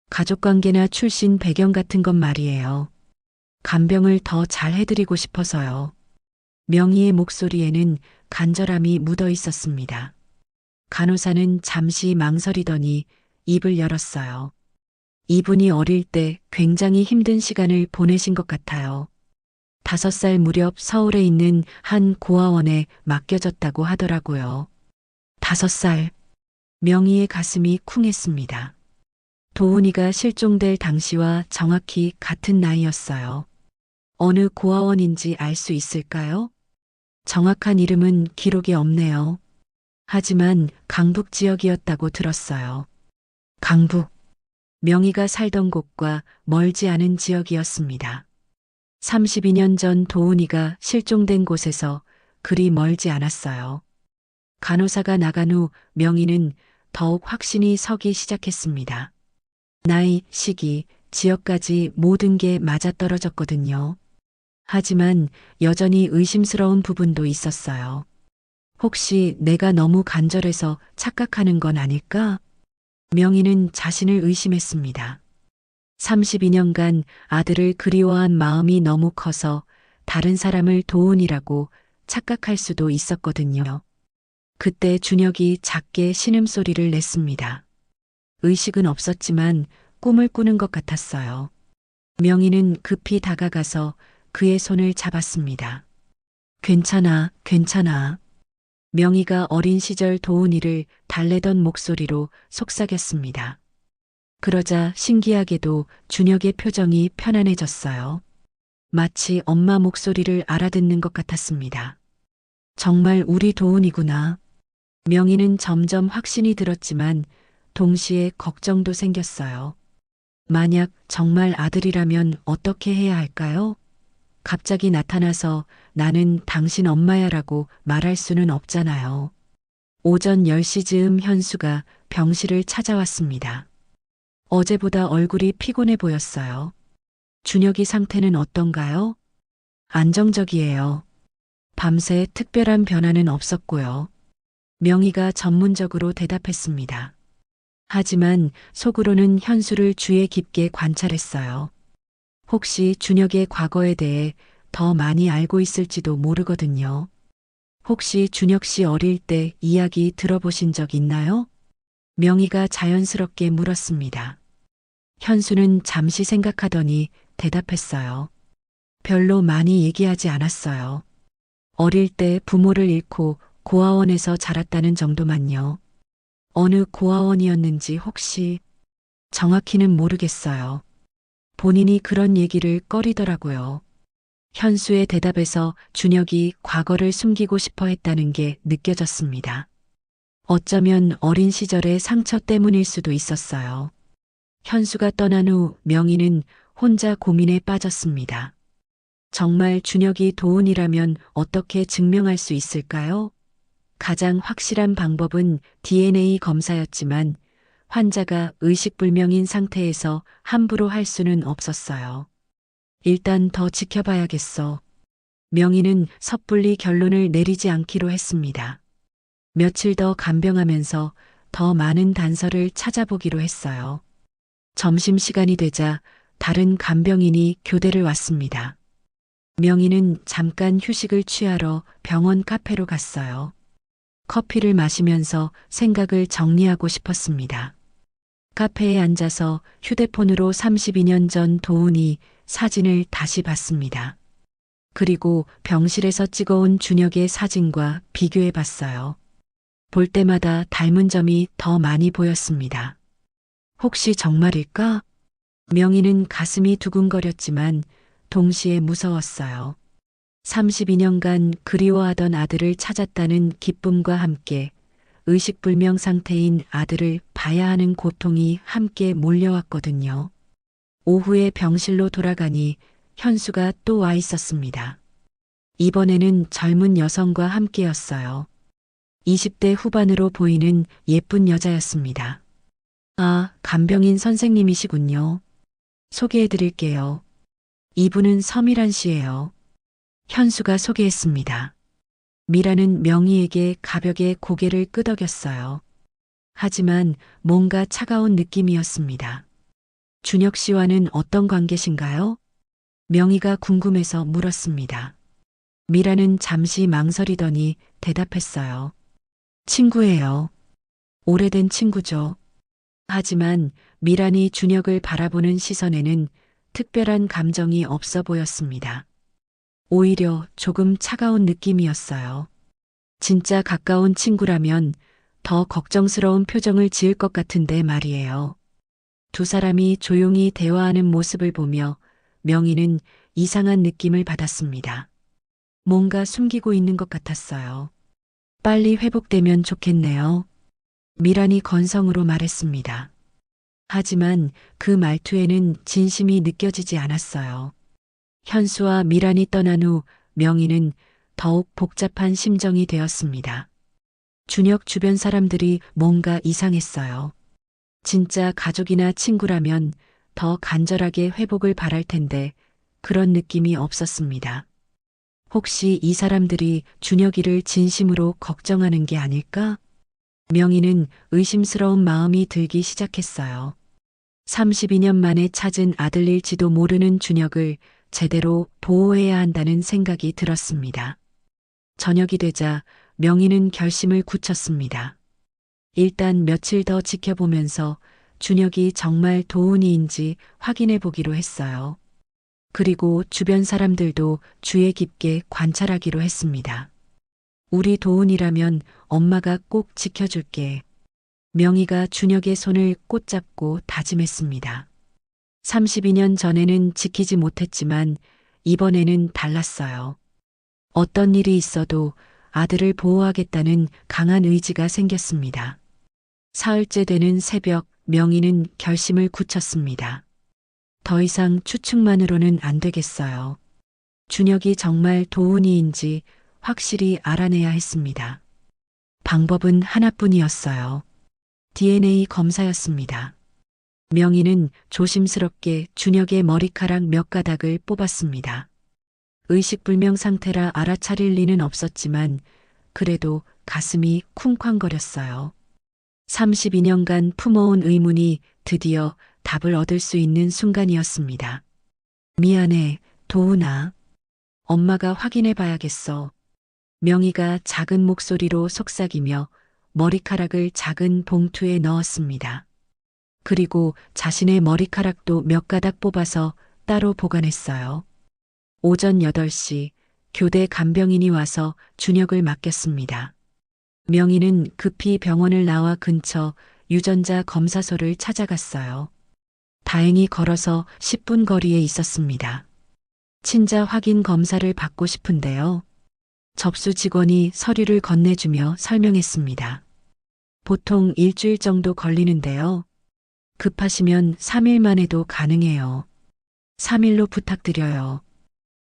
가족관계나 출신 배경 같은 것 말이에요. 간병을 더 잘 해드리고 싶어서요. 명희의 목소리에는 간절함이 묻어 있었습니다. 간호사는 잠시 망설이더니 입을 열었어요. 이분이 어릴 때 굉장히 힘든 시간을 보내신 것 같아요. 5살 무렵 서울에 있는 한 고아원에 맡겨졌다고 하더라고요. 5살. 명희의 가슴이 쿵했습니다. 도훈이가 실종될 당시와 정확히 같은 나이였어요. 어느 고아원인지 알 수 있을까요? 정확한 이름은 기록에 없네요. 하지만 강북 지역이었다고 들었어요. 강북. 명희가 살던 곳과 멀지 않은 지역이었습니다. 32년 전 도훈이가 실종된 곳에서 그리 멀지 않았어요. 간호사가 나간 후 명희는 더욱 확신이 서기 시작했습니다. 나이, 시기, 지역까지 모든 게 맞아떨어졌거든요. 하지만 여전히 의심스러운 부분도 있었어요. 혹시 내가 너무 간절해서 착각하는 건 아닐까? 명희는 자신을 의심했습니다. 32년간 아들을 그리워한 마음이 너무 커서 다른 사람을 도훈이라고 착각할 수도 있었거든요. 그때 준혁이 작게 신음소리를 냈습니다. 의식은 없었지만 꿈을 꾸는 것 같았어요. 명희는 급히 다가가서 그의 손을 잡았습니다. 괜찮아, 괜찮아. 명희가 어린 시절 도훈이를 달래던 목소리로 속삭였습니다. 그러자 신기하게도 준혁의 표정이 편안해졌어요. 마치 엄마 목소리를 알아듣는 것 같았습니다. 정말 우리 도훈이구나. 명희는 점점 확신이 들었지만 동시에 걱정도 생겼어요. 만약 정말 아들이라면 어떻게 해야 할까요? 갑자기 나타나서 나는 당신 엄마야라고 말할 수는 없잖아요. 오전 10시 즈음 현수가 병실을 찾아왔습니다. 어제보다 얼굴이 피곤해 보였어요. 준혁이 상태는 어떤가요? 안정적이에요. 밤새 특별한 변화는 없었고요. 명희가 전문적으로 대답했습니다. 하지만 속으로는 현수를 주의 깊게 관찰했어요. 혹시 준혁의 과거에 대해 더 많이 알고 있을지도 모르거든요. 혹시 준혁 씨 어릴 때 이야기 들어보신 적 있나요? 명희가 자연스럽게 물었습니다. 현수는 잠시 생각하더니 대답했어요. 별로 많이 얘기하지 않았어요. 어릴 때 부모를 잃고 고아원에서 자랐다는 정도만요. 어느 고아원이었는지 혹시 정확히는 모르겠어요. 본인이 그런 얘기를 꺼리더라고요. 현수의 대답에서 준혁이 과거를 숨기고 싶어 했다는 게 느껴졌습니다. 어쩌면 어린 시절의 상처 때문일 수도 있었어요. 현수가 떠난 후 명희는 혼자 고민에 빠졌습니다. 정말 준혁이 도훈이라면 어떻게 증명할 수 있을까요? 가장 확실한 방법은 DNA 검사였지만 환자가 의식불명인 상태에서 함부로 할 수는 없었어요. 일단 더 지켜봐야겠어. 명희는 섣불리 결론을 내리지 않기로 했습니다. 며칠 더 간병하면서 더 많은 단서를 찾아보기로 했어요. 점심시간이 되자 다른 간병인이 교대를 왔습니다. 명희는 잠깐 휴식을 취하러 병원 카페로 갔어요. 커피를 마시면서 생각을 정리하고 싶었습니다. 카페에 앉아서 휴대폰으로 32년 전 도훈이 사진을 다시 봤습니다. 그리고 병실에서 찍어온 준혁의 사진과 비교해 봤어요. 볼 때마다 닮은 점이 더 많이 보였습니다. 혹시 정말일까? 명희는 가슴이 두근거렸지만 동시에 무서웠어요. 32년간 그리워하던 아들을 찾았다는 기쁨과 함께 의식불명 상태인 아들을 봐야 하는 고통이 함께 몰려왔거든요. 오후에 병실로 돌아가니 현수가 또 와 있었습니다. 이번에는 젊은 여성과 함께였어요. 20대 후반으로 보이는 예쁜 여자였습니다. 아, 간병인 선생님이시군요. 소개해 드릴게요. 이분은 서미란 씨예요. 현수가 소개했습니다. 미라는 명희에게 가볍게 고개를 끄덕였어요. 하지만 뭔가 차가운 느낌이었습니다. 준혁 씨와는 어떤 관계신가요? 명희가 궁금해서 물었습니다. 미라는 잠시 망설이더니 대답했어요. 친구예요. 오래된 친구죠. 하지만 미란이 준혁을 바라보는 시선에는 특별한 감정이 없어 보였습니다. 오히려 조금 차가운 느낌이었어요. 진짜 가까운 친구라면 더 걱정스러운 표정을 지을 것 같은데 말이에요. 두 사람이 조용히 대화하는 모습을 보며 명희는 이상한 느낌을 받았습니다. 뭔가 숨기고 있는 것 같았어요. 빨리 회복되면 좋겠네요. 미란이 건성으로 말했습니다. 하지만 그 말투에는 진심이 느껴지지 않았어요. 현수와 미란이 떠난 후 명희는 더욱 복잡한 심정이 되었습니다. 준혁 주변 사람들이 뭔가 이상했어요. 진짜 가족이나 친구라면 더 간절하게 회복을 바랄 텐데 그런 느낌이 없었습니다. 혹시 이 사람들이 준혁이를 진심으로 걱정하는 게 아닐까? 명희는 의심스러운 마음이 들기 시작했어요. 32년 만에 찾은 아들일지도 모르는 준혁을 제대로 보호해야 한다는 생각이 들었습니다. 저녁이 되자 명희는 결심을 굳혔습니다. 일단 며칠 더 지켜보면서 준혁이 정말 도훈이인지 확인해 보기로 했어요. 그리고 주변 사람들도 주의 깊게 관찰하기로 했습니다. 우리 도훈이라면 엄마가 꼭 지켜줄게. 명희가 준혁의 손을 꼭 잡고 다짐했습니다. 32년 전에는 지키지 못했지만 이번에는 달랐어요. 어떤 일이 있어도 아들을 보호하겠다는 강한 의지가 생겼습니다. 사흘째 되는 새벽 명희는 결심을 굳혔습니다. 더 이상 추측만으로는 안 되겠어요. 준혁이 정말 도훈이인지 확실히 알아내야 했습니다. 방법은 하나뿐이었어요. DNA 검사였습니다. 명희는 조심스럽게 준혁의 머리카락 몇 가닥을 뽑았습니다. 의식불명 상태라 알아차릴 리는 없었지만 그래도 가슴이 쿵쾅거렸어요. 32년간 품어온 의문이 드디어 답을 얻을 수 있는 순간이었습니다. 미안해, 도훈아. 엄마가 확인해 봐야겠어. 명희가 작은 목소리로 속삭이며 머리카락을 작은 봉투에 넣었습니다. 그리고 자신의 머리카락도 몇 가닥 뽑아서 따로 보관했어요. 오전 8시 교대 간병인이 와서 준혁을 맡겼습니다. 명희는 급히 병원을 나와 근처 유전자 검사소를 찾아갔어요. 다행히 걸어서 10분 거리에 있었습니다. 친자 확인 검사를 받고 싶은데요. 접수 직원이 서류를 건네주며 설명했습니다. 보통 일주일 정도 걸리는데요. 급하시면 3일만 해도 가능해요. 3일로 부탁드려요.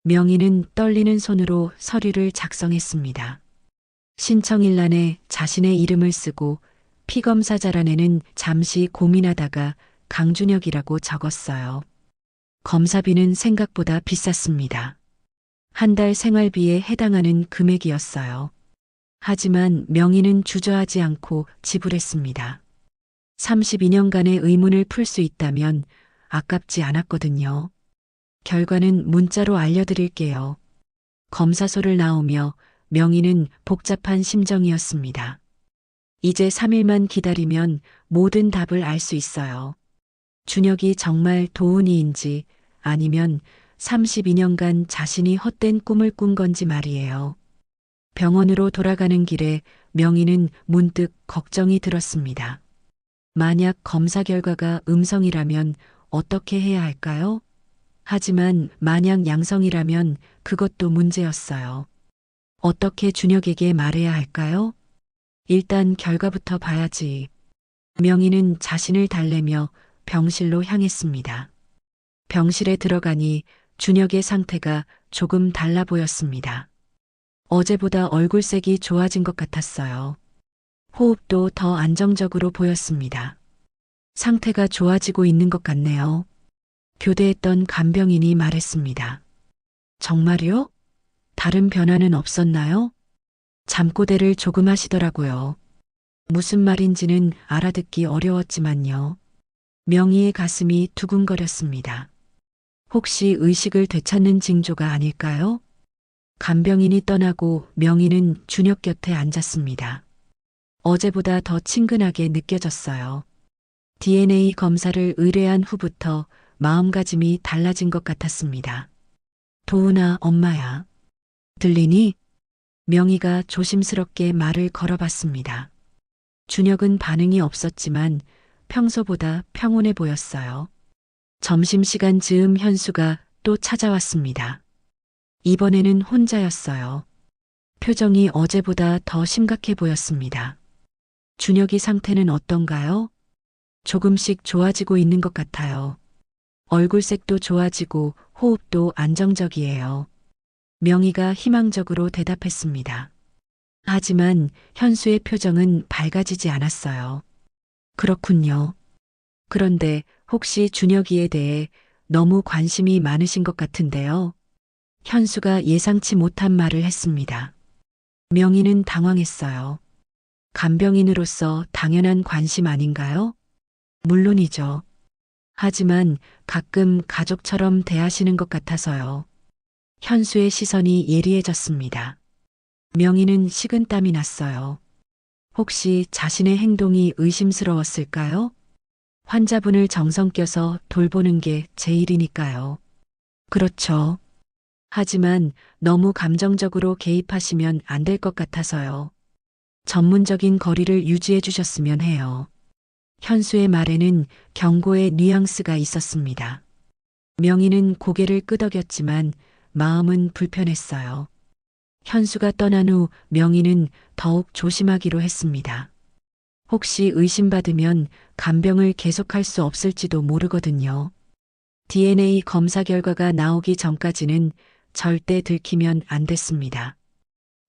명희는 떨리는 손으로 서류를 작성했습니다. 신청일란에 자신의 이름을 쓰고 피검사 자란에는 잠시 고민하다가 강준혁이라고 적었어요. 검사비는 생각보다 비쌌습니다. 한 달 생활비에 해당하는 금액이었어요. 하지만 명희는 주저하지 않고 지불했습니다. 32년간의 의문을 풀 수 있다면 아깝지 않았거든요. 결과는 문자로 알려드릴게요. 검사소를 나오며 명희는 복잡한 심정이었습니다. 이제 3일만 기다리면 모든 답을 알 수 있어요. 준혁이 정말 도훈이인지 아니면 32년간 자신이 헛된 꿈을 꾼 건지 말이에요. 병원으로 돌아가는 길에 명희는 문득 걱정이 들었습니다. 만약 검사 결과가 음성이라면 어떻게 해야 할까요? 하지만 만약 양성이라면 그것도 문제였어요. 어떻게 준혁에게 말해야 할까요? 일단 결과부터 봐야지. 명희는 자신을 달래며 병실로 향했습니다. 병실에 들어가니 준혁의 상태가 조금 달라 보였습니다. 어제보다 얼굴색이 좋아진 것 같았어요. 호흡도 더 안정적으로 보였습니다. 상태가 좋아지고 있는 것 같네요. 교대했던 간병인이 말했습니다. 정말요? 다른 변화는 없었나요? 잠꼬대를 조금 하시더라고요. 무슨 말인지는 알아듣기 어려웠지만요. 명희의 가슴이 두근거렸습니다. 혹시 의식을 되찾는 징조가 아닐까요? 간병인이 떠나고 명희는 준혁 곁에 앉았습니다. 어제보다 더 친근하게 느껴졌어요. DNA 검사를 의뢰한 후부터 마음가짐이 달라진 것 같았습니다. 도훈아, 엄마야. 들리니? 명희가 조심스럽게 말을 걸어봤습니다. 준혁은 반응이 없었지만 평소보다 평온해 보였어요. 점심시간 즈음 현수가 또 찾아왔습니다. 이번에는 혼자였어요. 표정이 어제보다 더 심각해 보였습니다. 준혁이 상태는 어떤가요? 조금씩 좋아지고 있는 것 같아요. 얼굴색도 좋아지고 호흡도 안정적이에요. 명희가 희망적으로 대답했습니다. 하지만 현수의 표정은 밝아지지 않았어요. 그렇군요. 그런데 혹시 준혁이에 대해 너무 관심이 많으신 것 같은데요. 현수가 예상치 못한 말을 했습니다. 명희는 당황했어요. 간병인으로서 당연한 관심 아닌가요? 물론이죠. 하지만 가끔 가족처럼 대하시는 것 같아서요. 현수의 시선이 예리해졌습니다. 명희는 식은땀이 났어요. 혹시 자신의 행동이 의심스러웠을까요? 환자분을 정성 껴서 돌보는 게 제 일이니까요. 그렇죠. 하지만 너무 감정적으로 개입하시면 안 될 것 같아서요. 전문적인 거리를 유지해 주셨으면 해요. 현수의 말에는 경고의 뉘앙스가 있었습니다. 명희는 고개를 끄덕였지만 마음은 불편했어요. 현수가 떠난 후 명희는 더욱 조심하기로 했습니다. 혹시 의심받으면 간병을 계속할 수 없을지도 모르거든요. DNA 검사 결과가 나오기 전까지는 절대 들키면 안 됐습니다.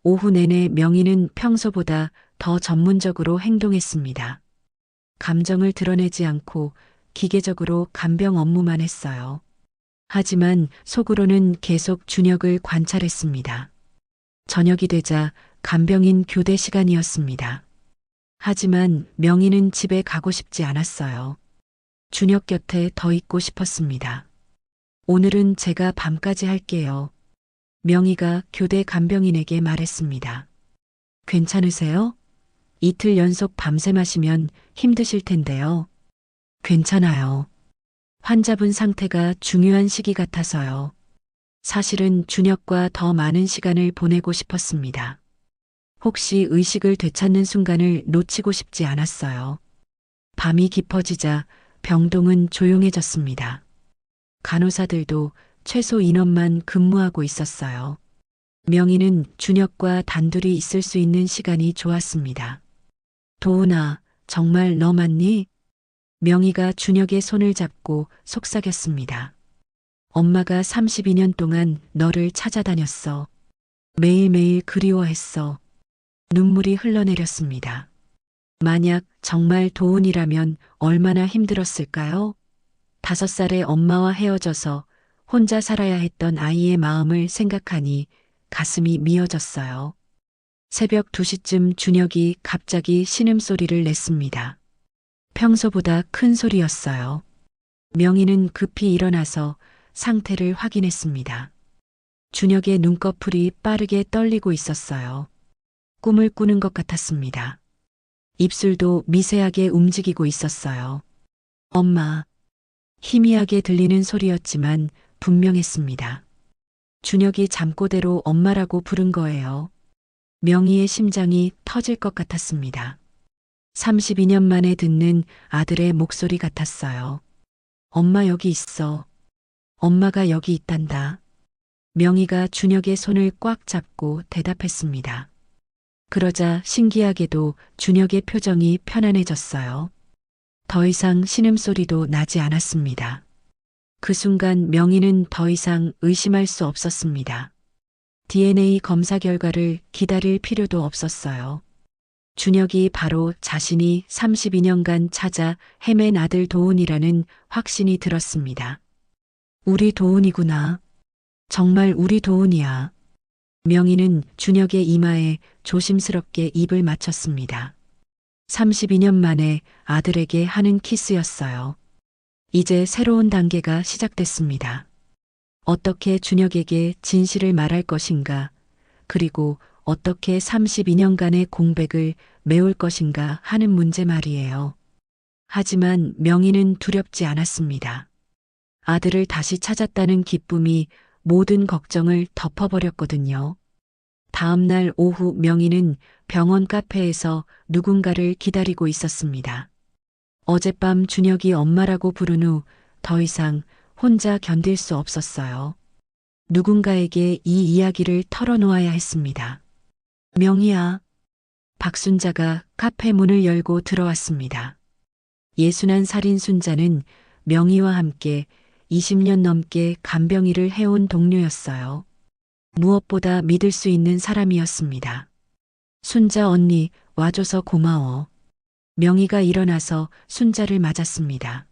오후 내내 명희는 평소보다 더 전문적으로 행동했습니다. 감정을 드러내지 않고 기계적으로 간병 업무만 했어요. 하지만 속으로는 계속 준혁을 관찰했습니다. 저녁이 되자 간병인 교대 시간이었습니다. 하지만 명희는 집에 가고 싶지 않았어요. 준혁 곁에 더 있고 싶었습니다. 오늘은 제가 밤까지 할게요. 명희가 교대 간병인에게 말했습니다. 괜찮으세요? 이틀 연속 밤새 마시면 힘드실 텐데요. 괜찮아요. 환자분 상태가 중요한 시기 같아서요. 사실은 준혁과 더 많은 시간을 보내고 싶었습니다. 혹시 의식을 되찾는 순간을 놓치고 싶지 않았어요. 밤이 깊어지자 병동은 조용해졌습니다. 간호사들도 최소 인원만 근무하고 있었어요. 명희는 준혁과 단둘이 있을 수 있는 시간이 좋았습니다. 도훈아, 정말 너 맞니? 명희가 준혁의 손을 잡고 속삭였습니다. 엄마가 32년 동안 너를 찾아다녔어. 매일매일 그리워했어. 눈물이 흘러내렸습니다. 만약 정말 도훈이라면 얼마나 힘들었을까요? 5살의 엄마와 헤어져서 혼자 살아야 했던 아이의 마음을 생각하니 가슴이 미어졌어요. 새벽 2시쯤 준혁이 갑자기 신음소리를 냈습니다. 평소보다 큰 소리였어요. 명희는 급히 일어나서 상태를 확인했습니다. 준혁의 눈꺼풀이 빠르게 떨리고 있었어요. 꿈을 꾸는 것 같았습니다. 입술도 미세하게 움직이고 있었어요. 엄마. 희미하게 들리는 소리였지만 분명했습니다. 준혁이 잠꼬대로 엄마라고 부른 거예요. 명희의 심장이 터질 것 같았습니다. 32년 만에 듣는 아들의 목소리 같았어요. 엄마 여기 있어. 엄마가 여기 있단다. 명희가 준혁의 손을 꽉 잡고 대답했습니다. 그러자 신기하게도 준혁의 표정이 편안해졌어요. 더 이상 신음소리도 나지 않았습니다. 그 순간 명희는 더 이상 의심할 수 없었습니다. DNA 검사 결과를 기다릴 필요도 없었어요. 준혁이 바로 자신이 32년간 찾아 헤맨 아들 도훈이라는 확신이 들었습니다. 우리 도훈이구나. 정말 우리 도훈이야. 명희는 준혁의 이마에 조심스럽게 입을 맞췄습니다. 32년 만에 아들에게 하는 키스였어요. 이제 새로운 단계가 시작됐습니다. 어떻게 준혁에게 진실을 말할 것인가, 그리고 어떻게 32년간의 공백을 메울 것인가 하는 문제 말이에요. 하지만 명희는 두렵지 않았습니다. 아들을 다시 찾았다는 기쁨이 모든 걱정을 덮어버렸거든요. 다음 날 오후 명희는 병원 카페에서 누군가를 기다리고 있었습니다. 어젯밤 준혁이 엄마라고 부른 후 더 이상 혼자 견딜 수 없었어요. 누군가에게 이 이야기를 털어놓아야 했습니다. 명희야. 박순자가 카페 문을 열고 들어왔습니다. 예순한 살인 순자는 명희와 함께 20년 넘게 간병일을 해온 동료였어요. 무엇보다 믿을 수 있는 사람이었습니다. 순자 언니, 와줘서 고마워. 명희가 일어나서 순자를 맞았습니다.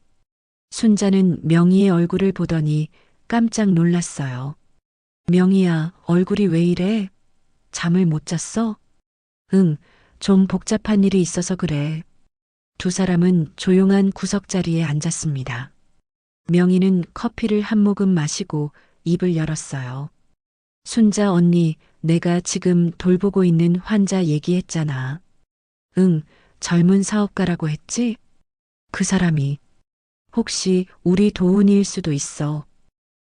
순자는 명희의 얼굴을 보더니 깜짝 놀랐어요. 명희야, 얼굴이 왜 이래? 잠을 못 잤어? 응, 좀 복잡한 일이 있어서 그래. 두 사람은 조용한 구석자리에 앉았습니다. 명희는 커피를 한 모금 마시고 입을 열었어요. 순자 언니, 내가 지금 돌보고 있는 환자 얘기했잖아. 응, 젊은 사업가라고 했지? 그 사람이 혹시 우리 도훈이일 수도 있어.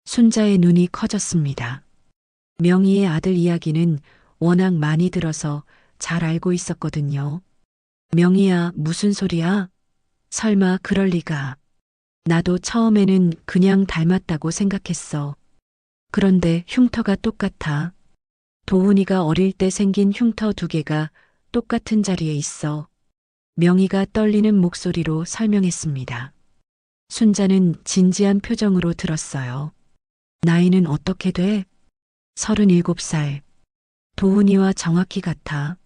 순자의 눈이 커졌습니다. 명희의 아들 이야기는 워낙 많이 들어서 잘 알고 있었거든요. 명희야, 무슨 소리야? 설마 그럴 리가. 나도 처음에는 그냥 닮았다고 생각했어. 그런데 흉터가 똑같아. 도훈이가 어릴 때 생긴 흉터 두 개가 똑같은 자리에 있어. 명희가 떨리는 목소리로 설명했습니다. 순자는 진지한 표정으로 들었어요. 나이는 어떻게 돼? 37살. 도훈이와 정확히 같아.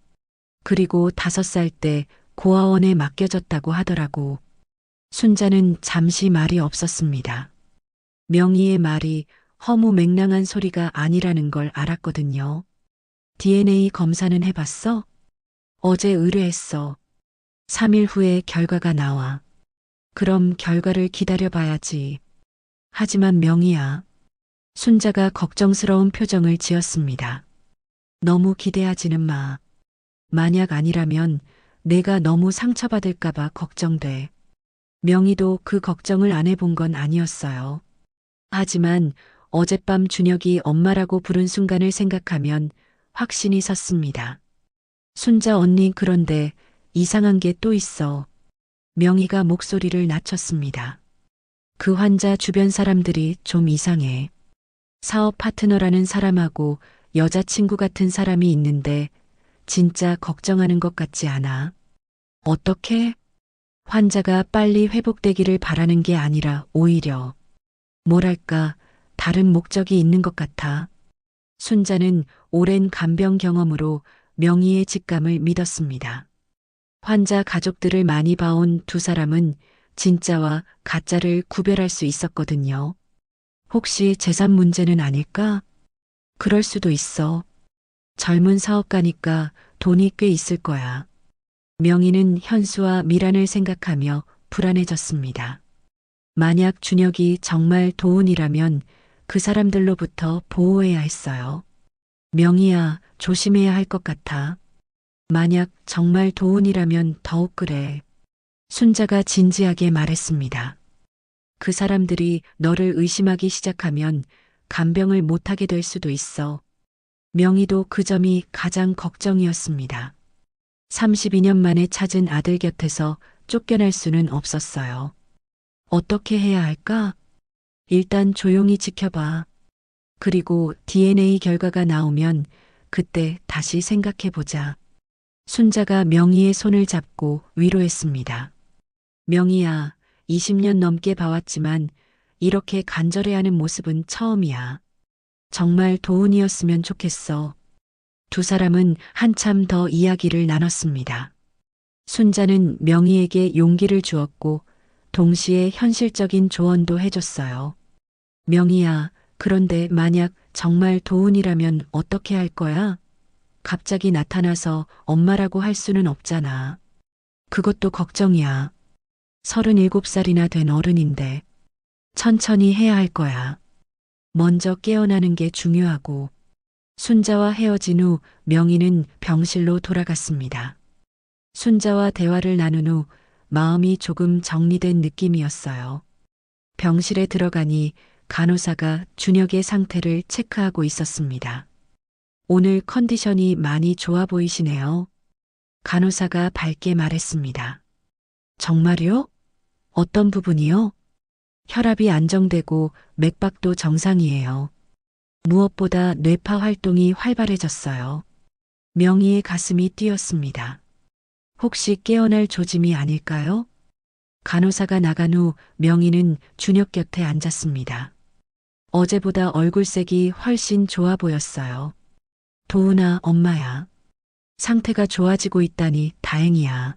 그리고 5살 때 고아원에 맡겨졌다고 하더라고. 순자는 잠시 말이 없었습니다. 명희의 말이 허무맹랑한 소리가 아니라는 걸 알았거든요. DNA 검사는 해봤어? 어제 의뢰했어. 3일 후에 결과가 나와. 그럼 결과를 기다려봐야지. 하지만 명희야. 순자가 걱정스러운 표정을 지었습니다. 너무 기대하지는 마. 만약 아니라면 내가 너무 상처받을까봐 걱정돼. 명희도 그 걱정을 안 해본 건 아니었어요. 하지만 어젯밤 준혁이 엄마라고 부른 순간을 생각하면 확신이 섰습니다. 순자 언니, 그런데 이상한 게 또 있어. 명희가 목소리를 낮췄습니다. 그 환자 주변 사람들이 좀 이상해. 사업 파트너라는 사람하고 여자친구 같은 사람이 있는데 진짜 걱정하는 것 같지 않아? 어떻게? 환자가 빨리 회복되기를 바라는 게 아니라 오히려 뭐랄까 다른 목적이 있는 것 같아. 순자는 오랜 간병 경험으로 명희의 직감을 믿었습니다. 환자 가족들을 많이 봐온 두 사람은 진짜와 가짜를 구별할 수 있었거든요. 혹시 재산 문제는 아닐까? 그럴 수도 있어. 젊은 사업가니까 돈이 꽤 있을 거야. 명희는 현수와 미란을 생각하며 불안해졌습니다. 만약 준혁이 정말 도훈이라면 그 사람들로부터 보호해야 했어요. 명희야, 조심해야 할 것 같아. 만약 정말 도훈이라면 더욱 그래. 순자가 진지하게 말했습니다. 그 사람들이 너를 의심하기 시작하면 간병을 못하게 될 수도 있어. 명희도 그 점이 가장 걱정이었습니다. 32년 만에 찾은 아들 곁에서 쫓겨날 수는 없었어요. 어떻게 해야 할까? 일단 조용히 지켜봐. 그리고 DNA 결과가 나오면 그때 다시 생각해보자. 순자가 명희의 손을 잡고 위로했습니다. 명희야, 20년 넘게 봐왔지만 이렇게 간절해하는 모습은 처음이야. 정말 도운이었으면 좋겠어. 두 사람은 한참 더 이야기를 나눴습니다. 순자는 명희에게 용기를 주었고 동시에 현실적인 조언도 해줬어요. 명희야, 그런데 만약 정말 도운이라면 어떻게 할 거야? 갑자기 나타나서 엄마라고 할 수는 없잖아. 그것도 걱정이야. 37살이나 된 어른인데 천천히 해야 할 거야. 먼저 깨어나는 게 중요하고. 순자와 헤어진 후 명희는 병실로 돌아갔습니다. 순자와 대화를 나눈 후 마음이 조금 정리된 느낌이었어요. 병실에 들어가니 간호사가 준혁의 상태를 체크하고 있었습니다. 오늘 컨디션이 많이 좋아 보이시네요. 간호사가 밝게 말했습니다. 정말요? 어떤 부분이요? 혈압이 안정되고 맥박도 정상이에요. 무엇보다 뇌파 활동이 활발해졌어요. 명희의 가슴이 뛰었습니다. 혹시 깨어날 조짐이 아닐까요? 간호사가 나간 후 명희는 준혁 곁에 앉았습니다. 어제보다 얼굴색이 훨씬 좋아 보였어요. 도훈아, 엄마야. 상태가 좋아지고 있다니 다행이야.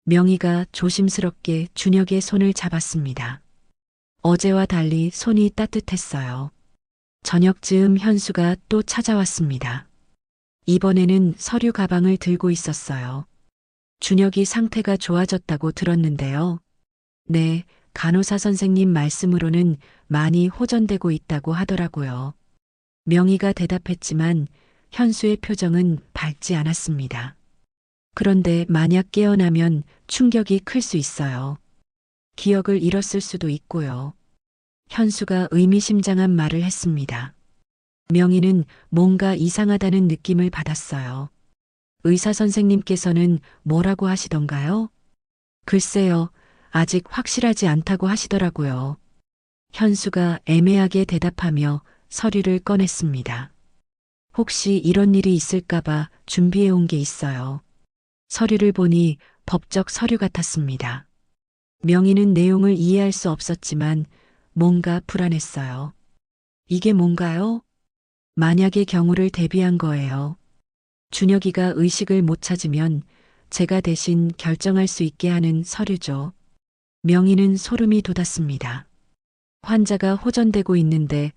명희가 조심스럽게 준혁의 손을 잡았습니다. 어제와 달리 손이 따뜻했어요. 저녁쯤 현수가 또 찾아왔습니다. 이번에는 서류 가방을 들고 있었어요. 준혁이 상태가 좋아졌다고 들었는데요. 네, 간호사 선생님 말씀으로는 많이 호전되고 있다고 하더라고요. 명희가 대답했지만 현수의 표정은 밝지 않았습니다. 그런데 만약 깨어나면 충격이 클 수 있어요. 기억을 잃었을 수도 있고요. 현수가 의미심장한 말을 했습니다. 명희는 뭔가 이상하다는 느낌을 받았어요. 의사 선생님께서는 뭐라고 하시던가요? 글쎄요, 아직 확실하지 않다고 하시더라고요. 현수가 애매하게 대답하며 서류를 꺼냈습니다. 혹시 이런 일이 있을까봐 준비해 온 게 있어요. 서류를 보니 법적 서류 같았습니다. 명희는 내용을 이해할 수 없었지만 뭔가 불안했어요. 이게 뭔가요? 만약의 경우를 대비한 거예요. 준혁이가 의식을 못 찾으면 제가 대신 결정할 수 있게 하는 서류죠. 명희는 소름이 돋았습니다. 환자가 호전되고 있는데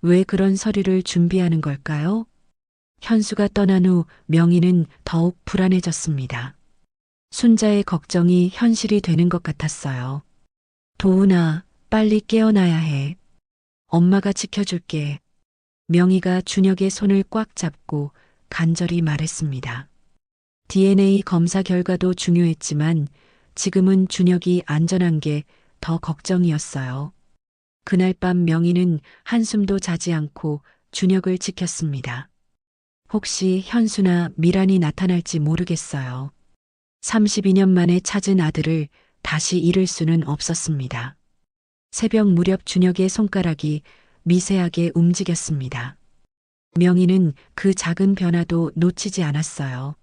왜 그런 서류를 준비하는 걸까요? 현수가 떠난 후 명희는 더욱 불안해졌습니다. 순자의 걱정이 현실이 되는 것 같았어요. 도훈아, 빨리 깨어나야 해. 엄마가 지켜줄게. 명희가 준혁의 손을 꽉 잡고 간절히 말했습니다. DNA 검사 결과도 중요했지만 지금은 준혁이 안전한 게 더 걱정이었어요. 그날 밤 명희는 한숨도 자지 않고 준혁을 지켰습니다. 혹시 현수나 미란이 나타날지 모르겠어요. 32년 만에 찾은 아들을 다시 잃을 수는 없었습니다. 새벽 무렵 준혁의 손가락이 미세하게 움직였습니다. 명희는 그 작은 변화도 놓치지 않았어요.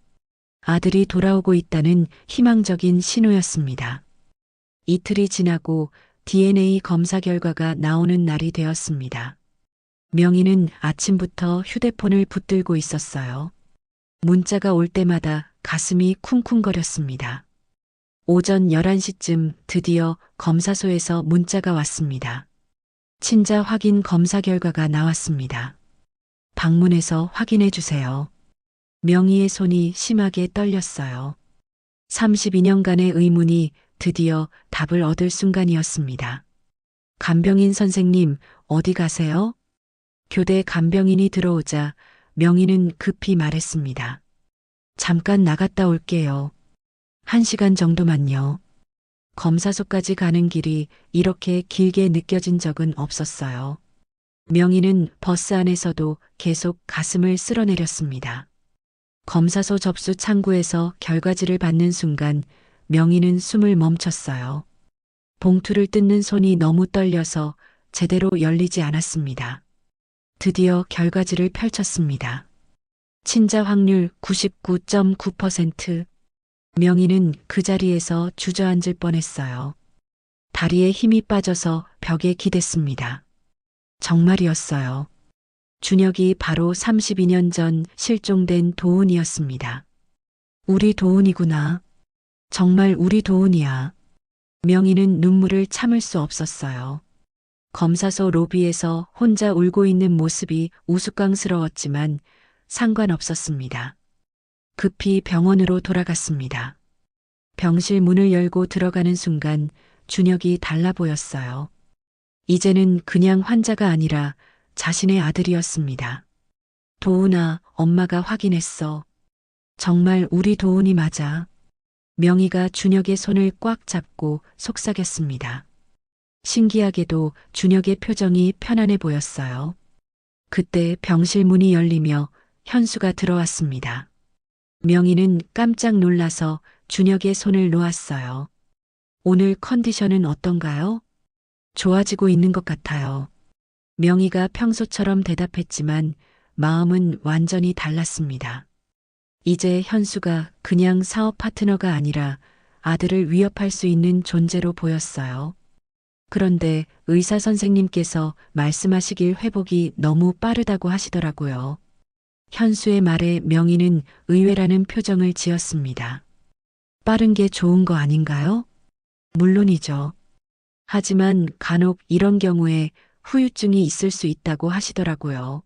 아들이 돌아오고 있다는 희망적인 신호였습니다. 이틀이 지나고 DNA 검사 결과가 나오는 날이 되었습니다. 명희는 아침부터 휴대폰을 붙들고 있었어요. 문자가 올 때마다 가슴이 쿵쿵거렸습니다. 오전 11시쯤 드디어 검사소에서 문자가 왔습니다. 친자 확인 검사 결과가 나왔습니다. 방문해서 확인해 주세요. 명희의 손이 심하게 떨렸어요. 32년간의 의문이 드디어 답을 얻을 순간이었습니다. 간병인 선생님, 어디 가세요? 교대 간병인이 들어오자 명희는 급히 말했습니다. 잠깐 나갔다 올게요. 1시간 정도만요. 검사소까지 가는 길이 이렇게 길게 느껴진 적은 없었어요. 명희는 버스 안에서도 계속 가슴을 쓸어내렸습니다. 검사소 접수 창구에서 결과지를 받는 순간 명희는 숨을 멈췄어요. 봉투를 뜯는 손이 너무 떨려서 제대로 열리지 않았습니다. 드디어 결과지를 펼쳤습니다. 친자 확률 99.9%. 명희는 그 자리에서 주저앉을 뻔했어요. 다리에 힘이 빠져서 벽에 기댔습니다. 정말이었어요. 준혁이 바로 32년 전 실종된 도훈이었습니다. 우리 도훈이구나. 정말 우리 도훈이야. 명희는 눈물을 참을 수 없었어요. 검사소 로비에서 혼자 울고 있는 모습이 우스꽝스러웠지만 상관없었습니다. 급히 병원으로 돌아갔습니다. 병실 문을 열고 들어가는 순간 준혁이 달라 보였어요. 이제는 그냥 환자가 아니라 자신의 아들이었습니다. 도훈아, 엄마가 확인했어. 정말 우리 도훈이 맞아. 명희가 준혁의 손을 꽉 잡고 속삭였습니다. 신기하게도 준혁의 표정이 편안해 보였어요. 그때 병실 문이 열리며 현수가 들어왔습니다. 명희는 깜짝 놀라서 준혁의 손을 놓았어요. 오늘 컨디션은 어떤가요? 좋아지고 있는 것 같아요. 명희가 평소처럼 대답했지만 마음은 완전히 달랐습니다. 이제 현수가 그냥 사업 파트너가 아니라 아들을 위협할 수 있는 존재로 보였어요. 그런데 의사 선생님께서 말씀하시길 회복이 너무 빠르다고 하시더라고요. 현수의 말에 명희는 의외라는 표정을 지었습니다. 빠른 게 좋은 거 아닌가요? 물론이죠. 하지만 간혹 이런 경우에 후유증이 있을 수 있다고 하시더라고요.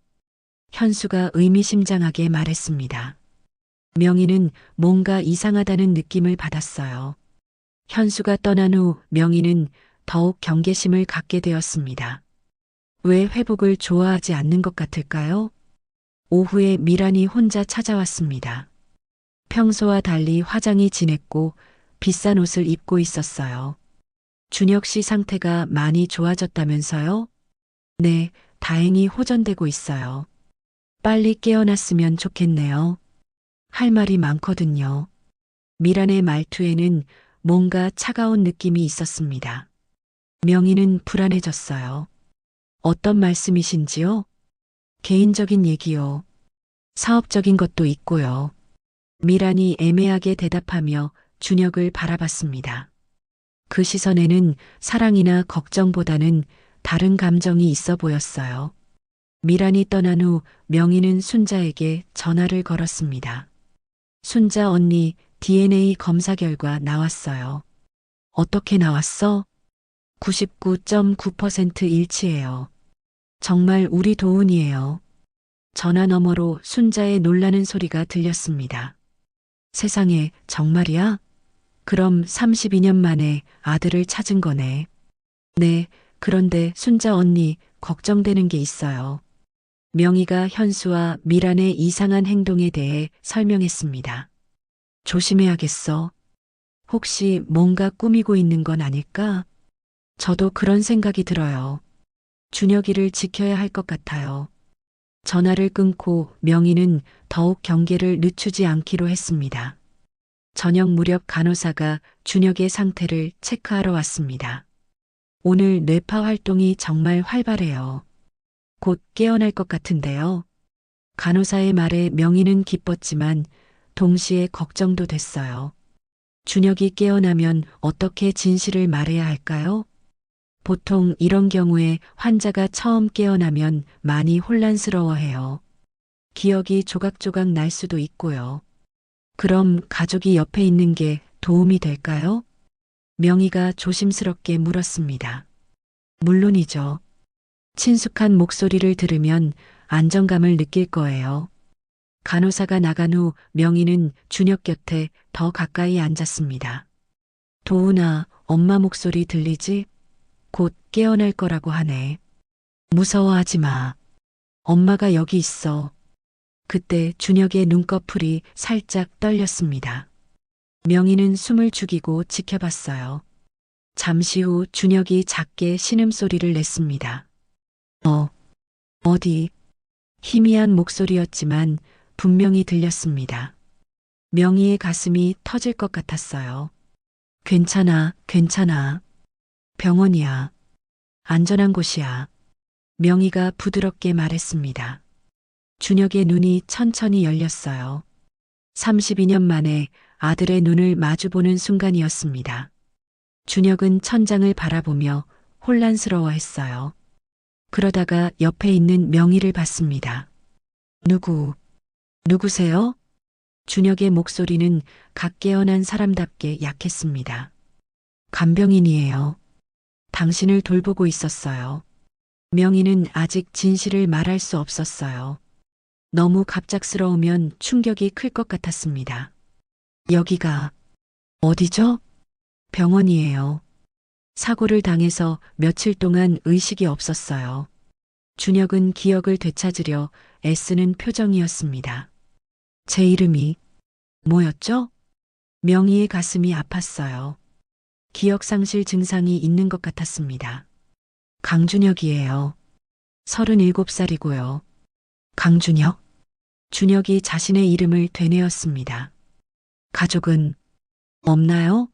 현수가 의미심장하게 말했습니다. 명희는 뭔가 이상하다는 느낌을 받았어요. 현수가 떠난 후 명희는 더욱 경계심을 갖게 되었습니다. 왜 회복을 좋아하지 않는 것 같을까요? 오후에 미란이 혼자 찾아왔습니다. 평소와 달리 화장이 진했고 비싼 옷을 입고 있었어요. 준혁 씨 상태가 많이 좋아졌다면서요? 네, 다행히 호전되고 있어요. 빨리 깨어났으면 좋겠네요. 할 말이 많거든요. 미란의 말투에는 뭔가 차가운 느낌이 있었습니다. 명희는 불안해졌어요. 어떤 말씀이신지요? 개인적인 얘기요. 사업적인 것도 있고요. 미란이 애매하게 대답하며 준혁을 바라봤습니다. 그 시선에는 사랑이나 걱정보다는 다른 감정이 있어 보였어요. 미란이 떠난 후 명희는 순자에게 전화를 걸었습니다. 순자 언니, DNA 검사 결과 나왔어요. 어떻게 나왔어? 99.9% 일치해요. 정말 우리 도훈이에요. 전화 너머로 순자의 놀라는 소리가 들렸습니다. 세상에, 정말이야? 그럼 32년 만에 아들을 찾은 거네. 네, 그런데 순자 언니 걱정되는 게 있어요. 명희가 현수와 미란의 이상한 행동에 대해 설명했습니다. 조심해야겠어. 혹시 뭔가 꾸미고 있는 건 아닐까? 저도 그런 생각이 들어요. 준혁이를 지켜야 할 것 같아요. 전화를 끊고 명희는 더욱 경계를 늦추지 않기로 했습니다. 저녁 무렵 간호사가 준혁의 상태를 체크하러 왔습니다. 오늘 뇌파 활동이 정말 활발해요. 곧 깨어날 것 같은데요. 간호사의 말에 명희는 기뻤지만 동시에 걱정도 됐어요. 준혁이 깨어나면 어떻게 진실을 말해야 할까요? 보통 이런 경우에 환자가 처음 깨어나면 많이 혼란스러워해요. 기억이 조각조각 날 수도 있고요. 그럼 가족이 옆에 있는 게 도움이 될까요? 명희가 조심스럽게 물었습니다. 물론이죠. 친숙한 목소리를 들으면 안정감을 느낄 거예요. 간호사가 나간 후 명희는 준혁 곁에 더 가까이 앉았습니다. 도훈아, 엄마 목소리 들리지? 곧 깨어날 거라고 하네. 무서워하지 마. 엄마가 여기 있어. 그때 준혁의 눈꺼풀이 살짝 떨렸습니다. 명희는 숨을 죽이고 지켜봤어요. 잠시 후 준혁이 작게 신음소리를 냈습니다. 어디? 희미한 목소리였지만 분명히 들렸습니다. 명희의 가슴이 터질 것 같았어요. 괜찮아, 괜찮아. 병원이야. 안전한 곳이야. 명희가 부드럽게 말했습니다. 준혁의 눈이 천천히 열렸어요. 32년 만에 아들의 눈을 마주보는 순간이었습니다. 준혁은 천장을 바라보며 혼란스러워했어요. 그러다가 옆에 있는 명희를 봤습니다. 누구세요? 준혁의 목소리는 갓 깨어난 사람답게 약했습니다. 간병인이에요. 당신을 돌보고 있었어요. 명희는 아직 진실을 말할 수 없었어요. 너무 갑작스러우면 충격이 클 것 같았습니다. 여기가 어디죠? 병원이에요. 사고를 당해서 며칠 동안 의식이 없었어요. 준혁은 기억을 되찾으려 애쓰는 표정이었습니다. 제 이름이 뭐였죠? 명희의 가슴이 아팠어요. 기억상실 증상이 있는 것 같았습니다. 강준혁이에요. 37살이고요. 강준혁? 준혁이 자신의 이름을 되뇌었습니다. 가족은 없나요?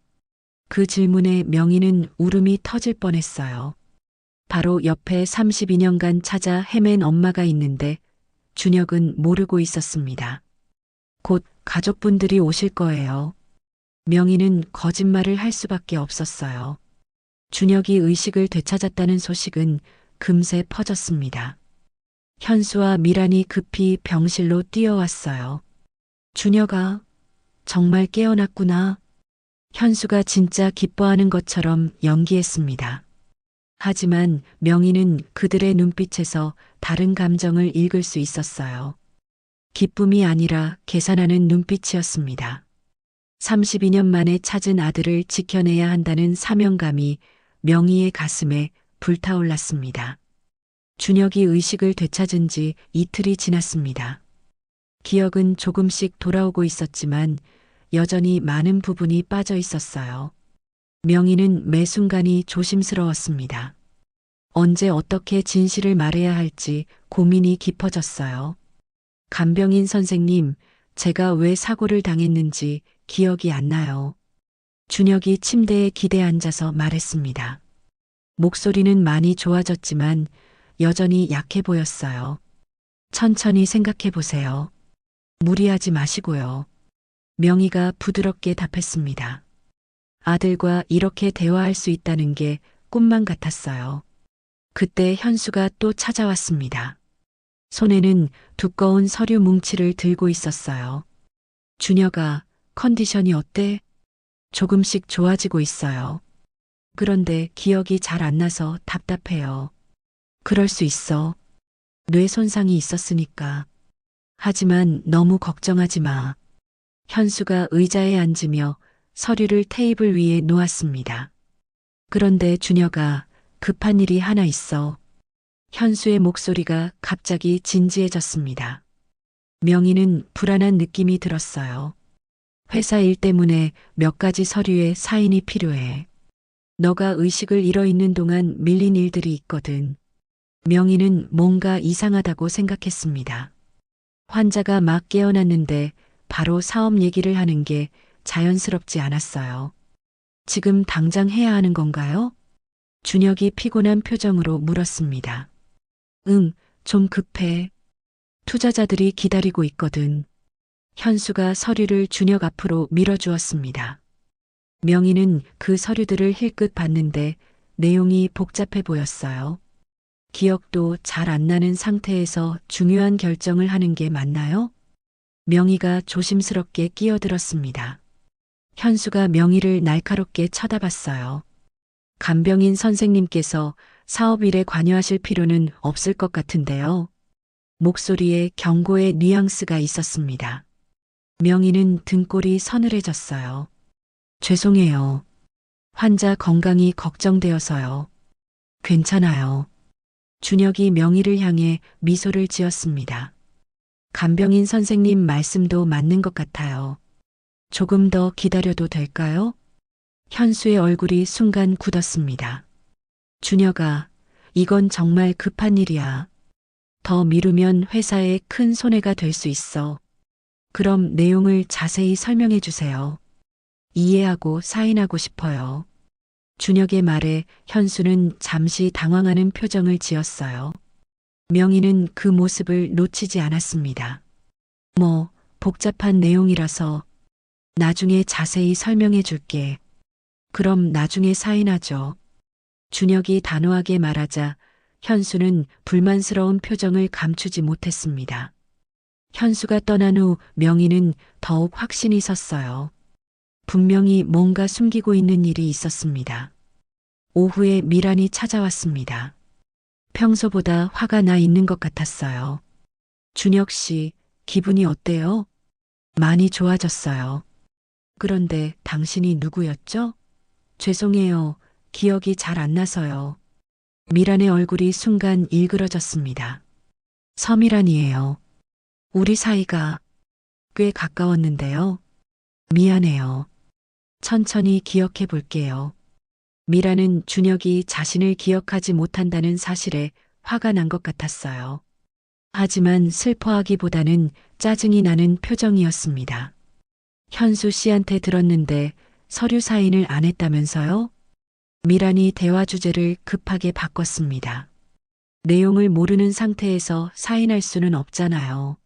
그 질문에 명희는 울음이 터질 뻔했어요. 바로 옆에 32년간 찾아 헤맨 엄마가 있는데 준혁은 모르고 있었습니다. 곧 가족분들이 오실 거예요. 명희는 거짓말을 할 수밖에 없었어요. 준혁이 의식을 되찾았다는 소식은 금세 퍼졌습니다. 현수와 미란이 급히 병실로 뛰어왔어요. 준혁아, 정말 깨어났구나. 현수가 진짜 기뻐하는 것처럼 연기했습니다. 하지만 명희는 그들의 눈빛에서 다른 감정을 읽을 수 있었어요. 기쁨이 아니라 계산하는 눈빛이었습니다. 32년 만에 찾은 아들을 지켜내야 한다는 사명감이 명희의 가슴에 불타올랐습니다. 준혁이 의식을 되찾은 지 이틀이 지났습니다. 기억은 조금씩 돌아오고 있었지만 여전히 많은 부분이 빠져 있었어요. 명희는 매 순간이 조심스러웠습니다. 언제 어떻게 진실을 말해야 할지 고민이 깊어졌어요. 간병인 선생님, 제가 왜 사고를 당했는지 기억이 안 나요. 준혁이 침대에 기대 앉아서 말했습니다. 목소리는 많이 좋아졌지만 여전히 약해 보였어요. 천천히 생각해 보세요. 무리하지 마시고요. 명희가 부드럽게 답했습니다. 아들과 이렇게 대화할 수 있다는 게 꿈만 같았어요. 그때 현수가 또 찾아왔습니다. 손에는 두꺼운 서류 뭉치를 들고 있었어요. 준혁아, 컨디션이 어때? 조금씩 좋아지고 있어요. 그런데 기억이 잘 안 나서 답답해요. 그럴 수 있어. 뇌 손상이 있었으니까. 하지만 너무 걱정하지 마. 현수가 의자에 앉으며 서류를 테이블 위에 놓았습니다. 그런데 준혁아, 급한 일이 하나 있어. 현수의 목소리가 갑자기 진지해졌습니다. 명희는 불안한 느낌이 들었어요. 회사 일 때문에 몇 가지 서류에 사인이 필요해. 너가 의식을 잃어 있는 동안 밀린 일들이 있거든. 명희는 뭔가 이상하다고 생각했습니다. 환자가 막 깨어났는데 바로 사업 얘기를 하는 게 자연스럽지 않았어요. 지금 당장 해야 하는 건가요? 준혁이 피곤한 표정으로 물었습니다. 응, 좀 급해. 투자자들이 기다리고 있거든. 현수가 서류를 준혁 앞으로 밀어주었습니다. 명희는 그 서류들을 힐끗 봤는데 내용이 복잡해 보였어요. 기억도 잘 안 나는 상태에서 중요한 결정을 하는 게 맞나요? 명희가 조심스럽게 끼어들었습니다. 현수가 명희를 날카롭게 쳐다봤어요. 간병인 선생님께서 사업 일에 관여하실 필요는 없을 것 같은데요. 목소리에 경고의 뉘앙스가 있었습니다. 명희는 등골이 서늘해졌어요. 죄송해요. 환자 건강이 걱정되어서요. 괜찮아요. 준혁이 명희를 향해 미소를 지었습니다. 간병인 선생님 말씀도 맞는 것 같아요. 조금 더 기다려도 될까요? 현수의 얼굴이 순간 굳었습니다. 준혁아, 이건 정말 급한 일이야. 더 미루면 회사에 큰 손해가 될 수 있어. 그럼 내용을 자세히 설명해 주세요. 이해하고 사인하고 싶어요. 준혁의 말에 현수는 잠시 당황하는 표정을 지었어요. 명희는 그 모습을 놓치지 않았습니다. 복잡한 내용이라서 나중에 자세히 설명해 줄게. 그럼 나중에 사인하죠. 준혁이 단호하게 말하자 현수는 불만스러운 표정을 감추지 못했습니다. 현수가 떠난 후 명희는 더욱 확신이 섰어요. 분명히 뭔가 숨기고 있는 일이 있었습니다. 오후에 미란이 찾아왔습니다. 평소보다 화가 나 있는 것 같았어요. 준혁 씨, 기분이 어때요? 많이 좋아졌어요. 그런데 당신이 누구였죠? 죄송해요. 기억이 잘 안 나서요. 미란의 얼굴이 순간 일그러졌습니다. 서미란이에요. 우리 사이가 꽤 가까웠는데요. 미안해요. 천천히 기억해 볼게요. 미란은 준혁이 자신을 기억하지 못한다는 사실에 화가 난 것 같았어요. 하지만 슬퍼하기보다는 짜증이 나는 표정이었습니다. 현수 씨한테 들었는데 서류 사인을 안 했다면서요? 미란이 대화 주제를 급하게 바꿨습니다. 내용을 모르는 상태에서 사인할 수는 없잖아요.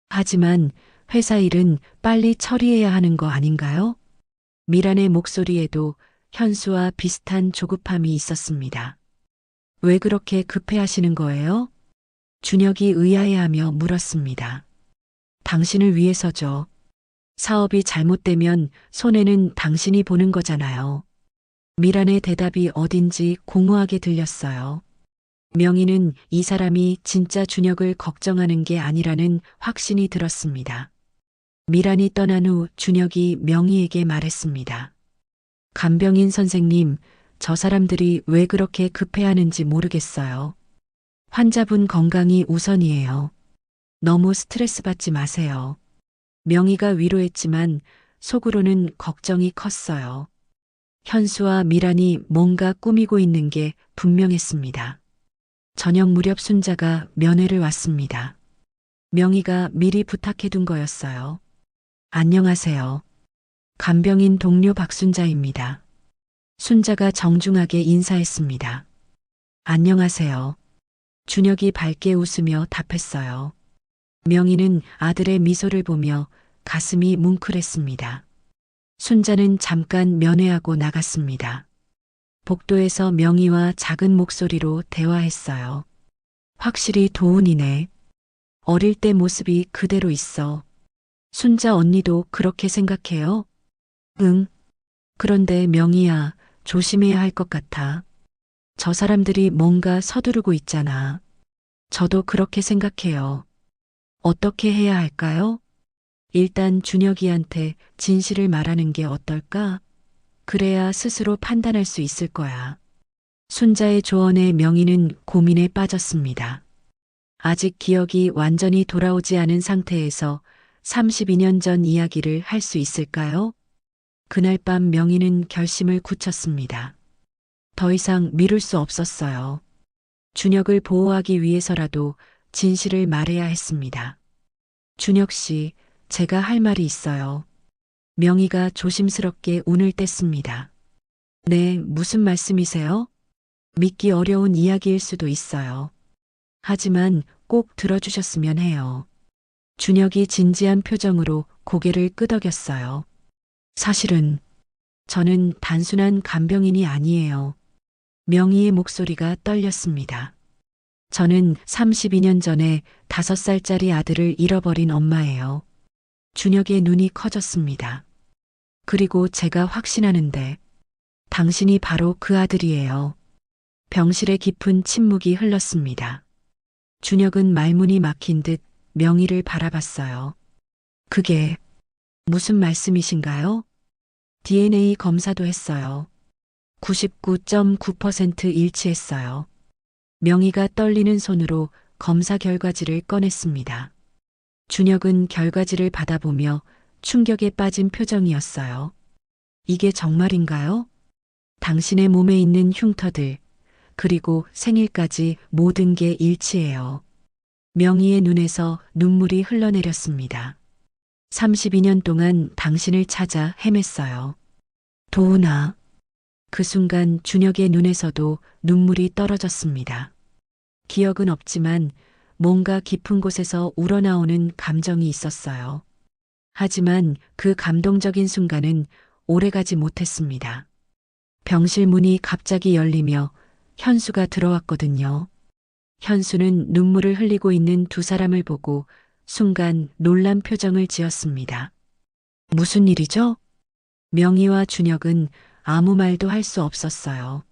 하지만 회사 일은 빨리 처리해야 하는 거 아닌가요? 미란의 목소리에도 현수와 비슷한 조급함이 있었습니다. 왜 그렇게 급해하시는 거예요? 준혁이 의아해하며 물었습니다. 당신을 위해서죠. 사업이 잘못되면 손해는 당신이 보는 거잖아요. 미란의 대답이 어딘지 공허하게 들렸어요. 명희는 이 사람이 진짜 준혁을 걱정하는 게 아니라는 확신이 들었습니다. 미란이 떠난 후 준혁이 명희에게 말했습니다. 간병인 선생님, 저 사람들이 왜 그렇게 급해하는지 모르겠어요. 환자분 건강이 우선이에요. 너무 스트레스 받지 마세요. 명희가 위로했지만 속으로는 걱정이 컸어요. 현수와 미란이 뭔가 꾸미고 있는 게 분명했습니다. 저녁 무렵 순자가 면회를 왔습니다. 명희가 미리 부탁해둔 거였어요. 안녕하세요. 간병인 동료 박순자입니다. 순자가 정중하게 인사했습니다. 안녕하세요. 준혁이 밝게 웃으며 답했어요. 명희는 아들의 미소를 보며 가슴이 뭉클했습니다. 순자는 잠깐 면회하고 나갔습니다. 복도에서 명희와 작은 목소리로 대화했어요. 확실히 도훈이네. 어릴 때 모습이 그대로 있어. 순자 언니도 그렇게 생각해요? 응. 그런데 명희야, 조심해야 할 것 같아. 저 사람들이 뭔가 서두르고 있잖아. 저도 그렇게 생각해요. 어떻게 해야 할까요? 일단 준혁이한테 진실을 말하는 게 어떨까? 그래야 스스로 판단할 수 있을 거야. 순자의 조언에 명희는 고민에 빠졌습니다. 아직 기억이 완전히 돌아오지 않은 상태에서 32년 전 이야기를 할 수 있을까요? 그날 밤 명희는 결심을 굳혔습니다. 더 이상 미룰 수 없었어요. 준혁을 보호하기 위해서라도 진실을 말해야 했습니다. 준혁 씨, 제가 할 말이 있어요. 명희가 조심스럽게 운을 뗐습니다. 네, 무슨 말씀이세요? 믿기 어려운 이야기일 수도 있어요. 하지만 꼭 들어주셨으면 해요. 준혁이 진지한 표정으로 고개를 끄덕였어요. 사실은 저는 단순한 간병인이 아니에요. 명희의 목소리가 떨렸습니다. 저는 32년 전에 5살짜리 아들을 잃어버린 엄마예요. 준혁의 눈이 커졌습니다. 그리고 제가 확신하는데 당신이 바로 그 아들이에요. 병실에 깊은 침묵이 흘렀습니다. 준혁은 말문이 막힌 듯 명희를 바라봤어요. 그게 무슨 말씀이신가요? DNA 검사도 했어요. 99.9% 일치했어요. 명희가 떨리는 손으로 검사 결과지를 꺼냈습니다. 준혁은 결과지를 받아보며 충격에 빠진 표정이었어요. 이게 정말인가요? 당신의 몸에 있는 흉터들, 그리고 생일까지 모든 게 일치해요. 명희의 눈에서 눈물이 흘러내렸습니다. 32년 동안 당신을 찾아 헤맸어요. 도훈아. 그 순간 준혁의 눈에서도 눈물이 떨어졌습니다. 기억은 없지만 뭔가 깊은 곳에서 우러나오는 감정이 있었어요. 하지만 그 감동적인 순간은 오래가지 못했습니다. 병실 문이 갑자기 열리며 현수가 들어왔거든요. 현수는 눈물을 흘리고 있는 두 사람을 보고 순간 놀란 표정을 지었습니다. 무슨 일이죠? 명희와 준혁은 아무 말도 할 수 없었어요.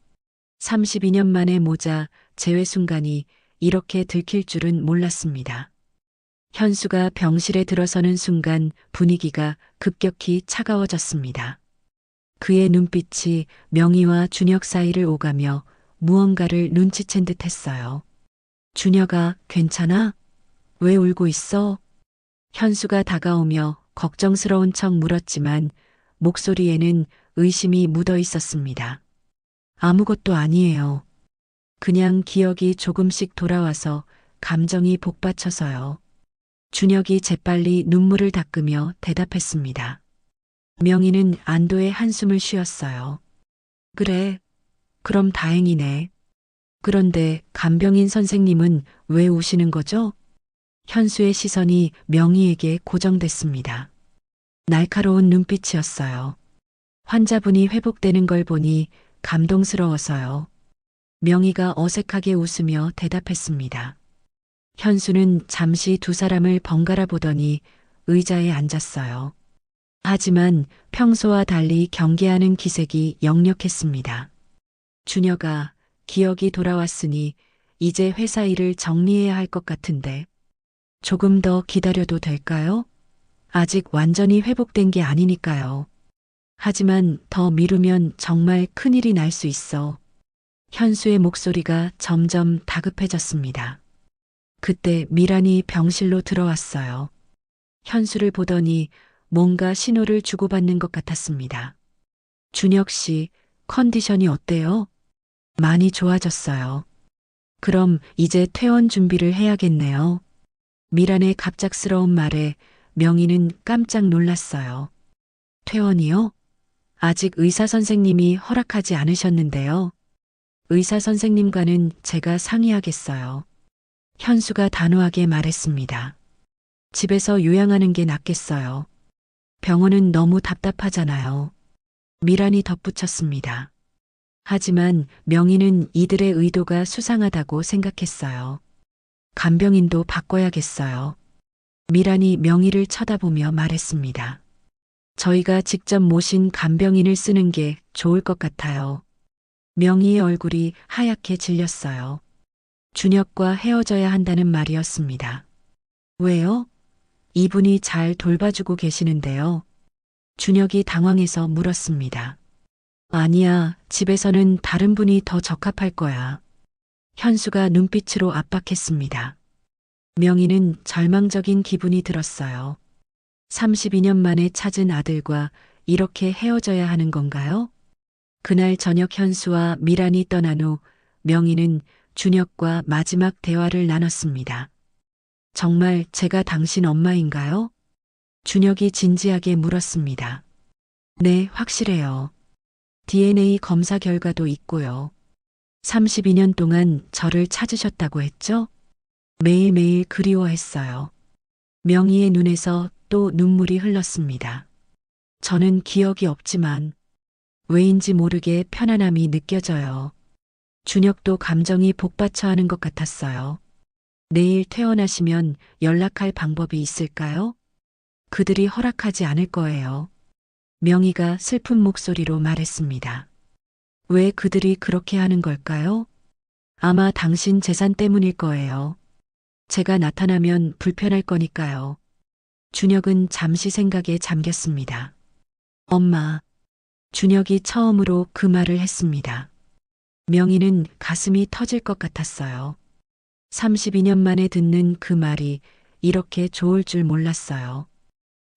32년 만에 모자 재회 순간이 이렇게 들킬 줄은 몰랐습니다. 현수가 병실에 들어서는 순간 분위기가 급격히 차가워졌습니다. 그의 눈빛이 명희와 준혁 사이를 오가며 무언가를 눈치챈 듯 했어요. 준혁아, 괜찮아? 왜 울고 있어? 현수가 다가오며 걱정스러운 척 물었지만 목소리에는 의심이 묻어 있었습니다. 아무것도 아니에요. 그냥 기억이 조금씩 돌아와서 감정이 복받쳐서요. 준혁이 재빨리 눈물을 닦으며 대답했습니다. 명희는 안도의 한숨을 쉬었어요. 그래, 그럼 다행이네. 그런데 간병인 선생님은 왜 우시는 거죠? 현수의 시선이 명희에게 고정됐습니다. 날카로운 눈빛이었어요. 환자분이 회복되는 걸 보니 감동스러워서요. 명희가 어색하게 웃으며 대답했습니다. 현수는 잠시 두 사람을 번갈아 보더니 의자에 앉았어요. 하지만 평소와 달리 경계하는 기색이 역력했습니다. 준혁아, 기억이 돌아왔으니 이제 회사 일을 정리해야 할 것 같은데 조금 더 기다려도 될까요? 아직 완전히 회복된 게 아니니까요. 하지만 더 미루면 정말 큰일이 날 수 있어. 현수의 목소리가 점점 다급해졌습니다. 그때 미란이 병실로 들어왔어요. 현수를 보더니 뭔가 신호를 주고받는 것 같았습니다. 준혁 씨, 컨디션이 어때요? 많이 좋아졌어요. 그럼 이제 퇴원 준비를 해야겠네요. 미란의 갑작스러운 말에 명희는 깜짝 놀랐어요. 퇴원이요? 아직 의사 선생님이 허락하지 않으셨는데요. 의사 선생님과는 제가 상의하겠어요. 현수가 단호하게 말했습니다. 집에서 요양하는 게 낫겠어요. 병원은 너무 답답하잖아요. 미란이 덧붙였습니다. 하지만 명희는 이들의 의도가 수상하다고 생각했어요. 간병인도 바꿔야겠어요. 미란이 명희를 쳐다보며 말했습니다. 저희가 직접 모신 간병인을 쓰는 게 좋을 것 같아요. 명희의 얼굴이 하얗게 질렸어요. 준혁과 헤어져야 한다는 말이었습니다. 왜요? 이분이 잘 돌봐주고 계시는데요. 준혁이 당황해서 물었습니다. 아니야, 집에서는 다른 분이 더 적합할 거야. 현수가 눈빛으로 압박했습니다. 명희는 절망적인 기분이 들었어요. 32년 만에 찾은 아들과 이렇게 헤어져야 하는 건가요? 그날 저녁 현수와 미란이 떠난 후 명희는 준혁과 마지막 대화를 나눴습니다. 정말 제가 당신 엄마인가요? 준혁이 진지하게 물었습니다. 네, 확실해요. DNA 검사 결과도 있고요. 32년 동안 저를 찾으셨다고 했죠? 매일매일 그리워했어요. 명희의 눈에서 또 눈물이 흘렀습니다. 저는 기억이 없지만 왜인지 모르게 편안함이 느껴져요. 준혁도 감정이 복받쳐 하는 것 같았어요. 내일 퇴원하시면 연락할 방법이 있을까요? 그들이 허락하지 않을 거예요. 명희가 슬픈 목소리로 말했습니다. 왜 그들이 그렇게 하는 걸까요? 아마 당신 재산 때문일 거예요. 제가 나타나면 불편할 거니까요. 준혁은 잠시 생각에 잠겼습니다. 엄마. 준혁이 처음으로 그 말을 했습니다. 명희는 가슴이 터질 것 같았어요. 32년 만에 듣는 그 말이 이렇게 좋을 줄 몰랐어요.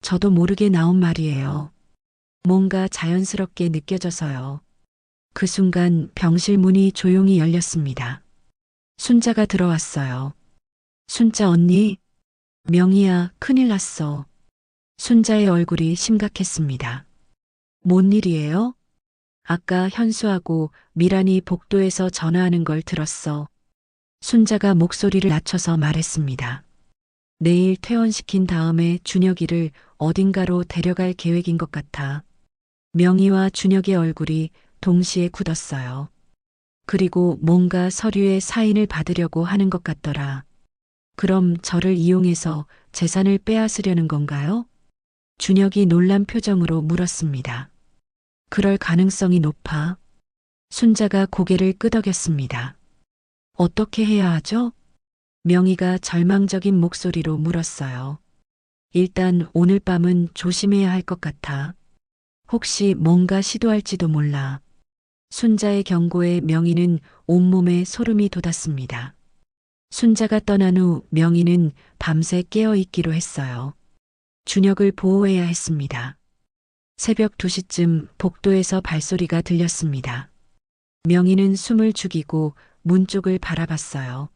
저도 모르게 나온 말이에요. 뭔가 자연스럽게 느껴져서요. 그 순간 병실 문이 조용히 열렸습니다. 순자가 들어왔어요. 순자 언니, 명희야, 큰일 났어. 순자의 얼굴이 심각했습니다. 뭔 일이에요? 아까 현수하고 미란이 복도에서 전화하는 걸 들었어. 순자가 목소리를 낮춰서 말했습니다. 내일 퇴원시킨 다음에 준혁이를 어딘가로 데려갈 계획인 것 같아. 명희와 준혁의 얼굴이 동시에 굳었어요. 그리고 뭔가 서류에 사인을 받으려고 하는 것 같더라. 그럼 저를 이용해서 재산을 빼앗으려는 건가요? 준혁이 놀란 표정으로 물었습니다. 그럴 가능성이 높아. 순자가 고개를 끄덕였습니다. 어떻게 해야 하죠? 명희가 절망적인 목소리로 물었어요. 일단 오늘 밤은 조심해야 할 것 같아. 혹시 뭔가 시도할지도 몰라. 순자의 경고에 명희는 온몸에 소름이 돋았습니다. 순자가 떠난 후 명희는 밤새 깨어 있기로 했어요. 준혁을 보호해야 했습니다. 새벽 2시쯤 복도에서 발소리가 들렸습니다. 명희는 숨을 죽이고 문 쪽을 바라봤어요.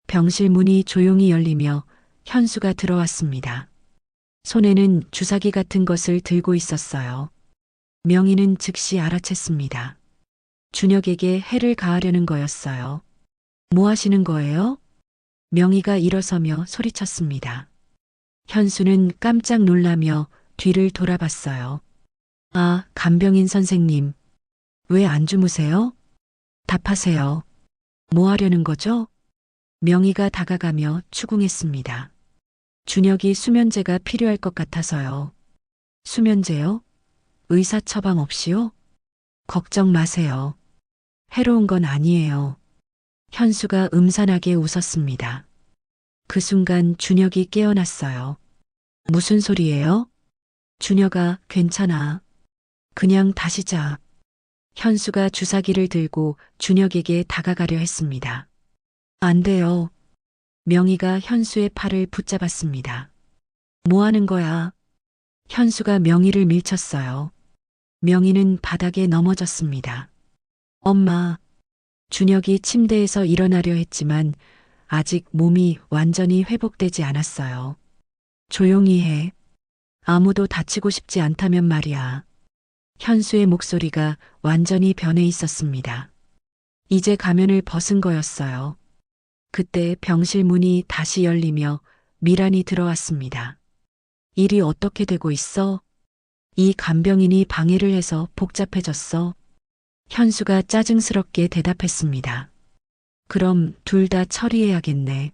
병실 문이 조용히 열리며 현수가 들어왔습니다. 손에는 주사기 같은 것을 들고 있었어요. 명희는 즉시 알아챘습니다. 준혁에게 해를 가하려는 거였어요. 뭐 하시는 거예요? 명희가 일어서며 소리쳤습니다. 현수는 깜짝 놀라며 뒤를 돌아봤어요. 아, 간병인 선생님. 왜 안 주무세요? 답하세요. 뭐 하려는 거죠? 명희가 다가가며 추궁했습니다. 준혁이 수면제가 필요할 것 같아서요. 수면제요? 의사 처방 없이요? 걱정 마세요. 해로운 건 아니에요. 현수가 음산하게 웃었습니다. 그 순간 준혁이 깨어났어요. 무슨 소리예요? 준혁아, 괜찮아. 그냥 다시 자. 현수가 주사기를 들고 준혁에게 다가가려 했습니다. 안 돼요. 명희가 현수의 팔을 붙잡았습니다. 뭐 하는 거야? 현수가 명희를 밀쳤어요. 명희는 바닥에 넘어졌습니다. 엄마. 준혁이 침대에서 일어나려 했지만 아직 몸이 완전히 회복되지 않았어요. 조용히 해. 아무도 다치고 싶지 않다면 말이야. 현수의 목소리가 완전히 변해 있었습니다. 이제 가면을 벗은 거였어요. 그때 병실 문이 다시 열리며 미란이 들어왔습니다. 일이 어떻게 되고 있어? 이 간병인이 방해를 해서 복잡해졌어. 현수가 짜증스럽게 대답했습니다. 그럼 둘 다 처리해야겠네.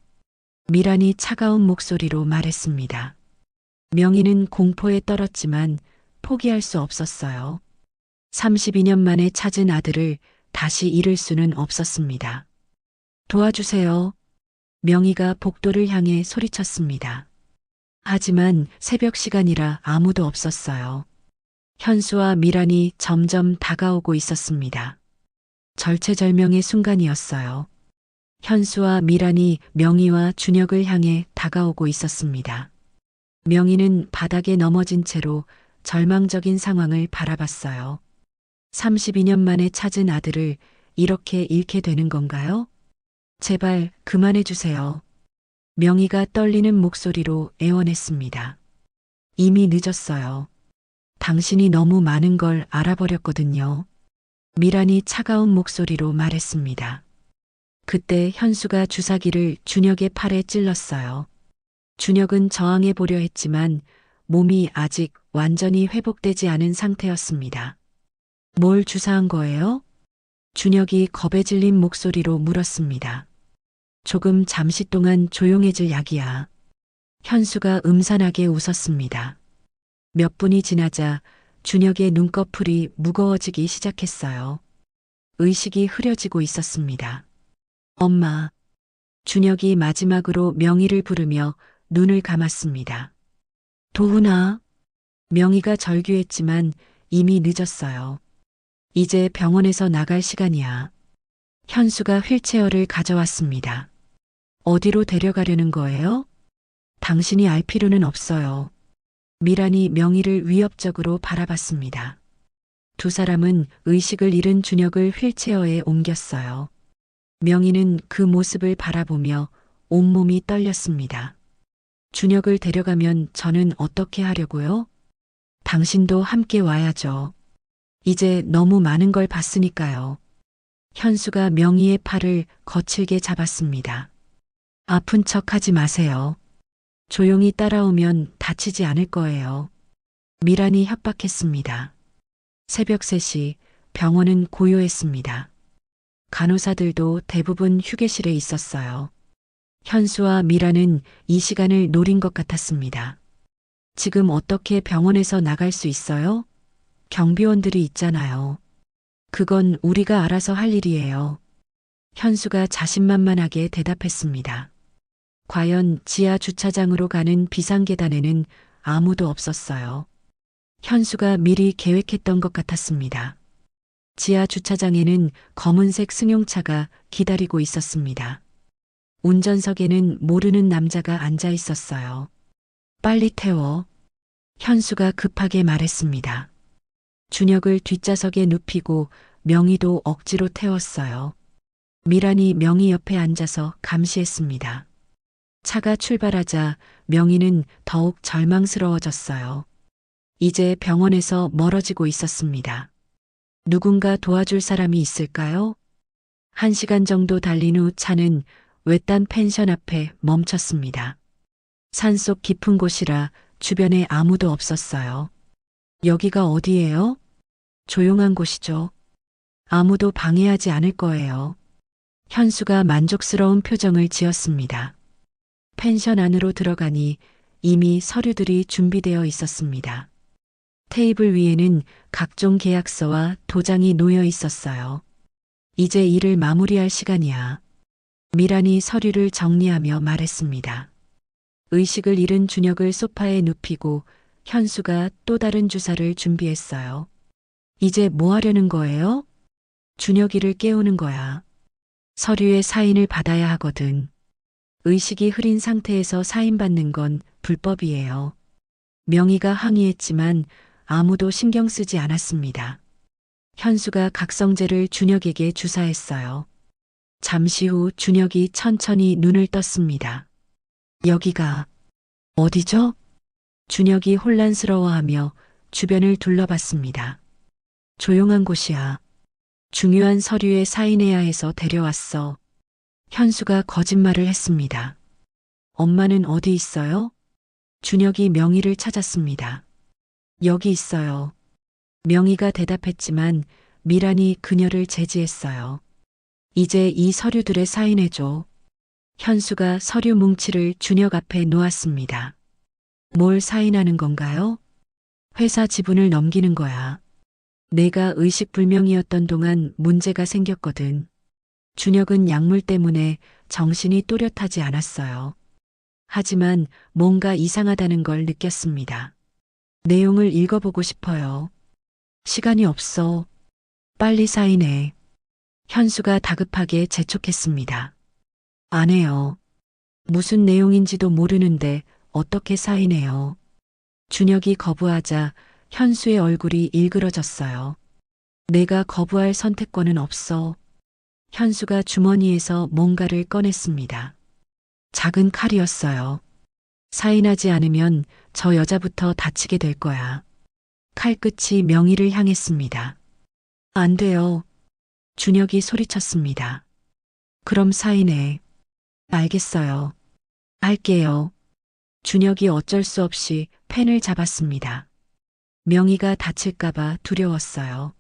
미란이 차가운 목소리로 말했습니다. 명희는 공포에 떨었지만 포기할 수 없었어요. 32년 만에 찾은 아들을 다시 잃을 수는 없었습니다. 도와주세요. 명희가 복도를 향해 소리쳤습니다. 하지만 새벽 시간이라 아무도 없었어요. 현수와 미란이 점점 다가오고 있었습니다. 절체절명의 순간이었어요. 현수와 미란이 명희와 준혁을 향해 다가오고 있었습니다. 명희는 바닥에 넘어진 채로 절망적인 상황을 바라봤어요. 32년 만에 찾은 아들을 이렇게 잃게 되는 건가요? 제발 그만해 주세요. 명희가 떨리는 목소리로 애원했습니다. 이미 늦었어요. 당신이 너무 많은 걸 알아버렸거든요. 미란이 차가운 목소리로 말했습니다. 그때 현수가 주사기를 준혁의 팔에 찔렀어요. 준혁은 저항해 보려 했지만 몸이 아직 완전히 회복되지 않은 상태였습니다. 뭘 주사한 거예요? 준혁이 겁에 질린 목소리로 물었습니다. 조금 잠시 동안 조용해질 약이야. 현수가 음산하게 웃었습니다. 몇 분이 지나자 준혁의 눈꺼풀이 무거워지기 시작했어요. 의식이 흐려지고 있었습니다. 엄마. 준혁이 마지막으로 명희를 부르며 눈을 감았습니다. 도훈아. 명희가 절규했지만 이미 늦었어요. 이제 병원에서 나갈 시간이야. 현수가 휠체어를 가져왔습니다. 어디로 데려가려는 거예요? 당신이 알 필요는 없어요. 미란이 명희를 위협적으로 바라봤습니다. 두 사람은 의식을 잃은 준혁을 휠체어에 옮겼어요. 명희는 그 모습을 바라보며 온몸이 떨렸습니다. 준혁을 데려가면 저는 어떻게 하려고요? 당신도 함께 와야죠. 이제 너무 많은 걸 봤으니까요. 현수가 명희의 팔을 거칠게 잡았습니다. 아픈 척 하지 마세요. 조용히 따라오면 다치지 않을 거예요. 미란이 협박했습니다. 새벽 3시 병원은 고요했습니다. 간호사들도 대부분 휴게실에 있었어요. 현수와 미란은 이 시간을 노린 것 같았습니다. 지금 어떻게 병원에서 나갈 수 있어요? 경비원들이 있잖아요. 그건 우리가 알아서 할 일이에요. 현수가 자신만만하게 대답했습니다. 과연 지하 주차장으로 가는 비상계단에는 아무도 없었어요. 현수가 미리 계획했던 것 같았습니다. 지하 주차장에는 검은색 승용차가 기다리고 있었습니다. 운전석에는 모르는 남자가 앉아 있었어요. 빨리 태워. 현수가 급하게 말했습니다. 준혁을 뒷좌석에 눕히고 명희도 억지로 태웠어요. 미란이 명희 옆에 앉아서 감시했습니다. 차가 출발하자 명희는 더욱 절망스러워졌어요. 이제 병원에서 멀어지고 있었습니다. 누군가 도와줄 사람이 있을까요? 1시간 정도 달린 후 차는 외딴 펜션 앞에 멈췄습니다. 산속 깊은 곳이라 주변에 아무도 없었어요. 여기가 어디예요? 조용한 곳이죠. 아무도 방해하지 않을 거예요. 현수가 만족스러운 표정을 지었습니다. 펜션 안으로 들어가니 이미 서류들이 준비되어 있었습니다. 테이블 위에는 각종 계약서와 도장이 놓여 있었어요. 이제 일을 마무리할 시간이야. 미란이 서류를 정리하며 말했습니다. 의식을 잃은 준혁을 소파에 눕히고 현수가 또 다른 주사를 준비했어요. 이제 뭐 하려는 거예요? 준혁이를 깨우는 거야. 서류에 사인을 받아야 하거든. 의식이 흐린 상태에서 사인받는 건 불법이에요. 명희가 항의했지만 아무도 신경 쓰지 않았습니다. 현수가 각성제를 준혁에게 주사했어요. 잠시 후 준혁이 천천히 눈을 떴습니다. 여기가 어디죠? 준혁이 혼란스러워하며 주변을 둘러봤습니다. 조용한 곳이야. 중요한 서류에 사인해야 해서 데려왔어. 현수가 거짓말을 했습니다. 엄마는 어디 있어요? 준혁이 명희를 찾았습니다. 여기 있어요. 명희가 대답했지만 미란이 그녀를 제지했어요. 이제 이 서류들에 사인해줘. 현수가 서류 뭉치를 준혁 앞에 놓았습니다. 뭘 사인하는 건가요? 회사 지분을 넘기는 거야. 내가 의식불명이었던 동안 문제가 생겼거든. 준혁은 약물 때문에 정신이 또렷하지 않았어요. 하지만 뭔가 이상하다는 걸 느꼈습니다. 내용을 읽어보고 싶어요. 시간이 없어. 빨리 사인해. 현수가 다급하게 재촉했습니다. 안 해요. 무슨 내용인지도 모르는데 어떻게 사인해요. 준혁이 거부하자 현수의 얼굴이 일그러졌어요. 내가 거부할 선택권은 없어. 현수가 주머니에서 뭔가를 꺼냈습니다. 작은 칼이었어요. 사인하지 않으면 저 여자부터 다치게 될 거야. 칼끝이 명희를 향했습니다. 안 돼요. 준혁이 소리쳤습니다. 그럼 사인해. 알겠어요. 할게요. 준혁이 어쩔 수 없이 펜을 잡았습니다. 명희가 다칠까봐 두려웠어요.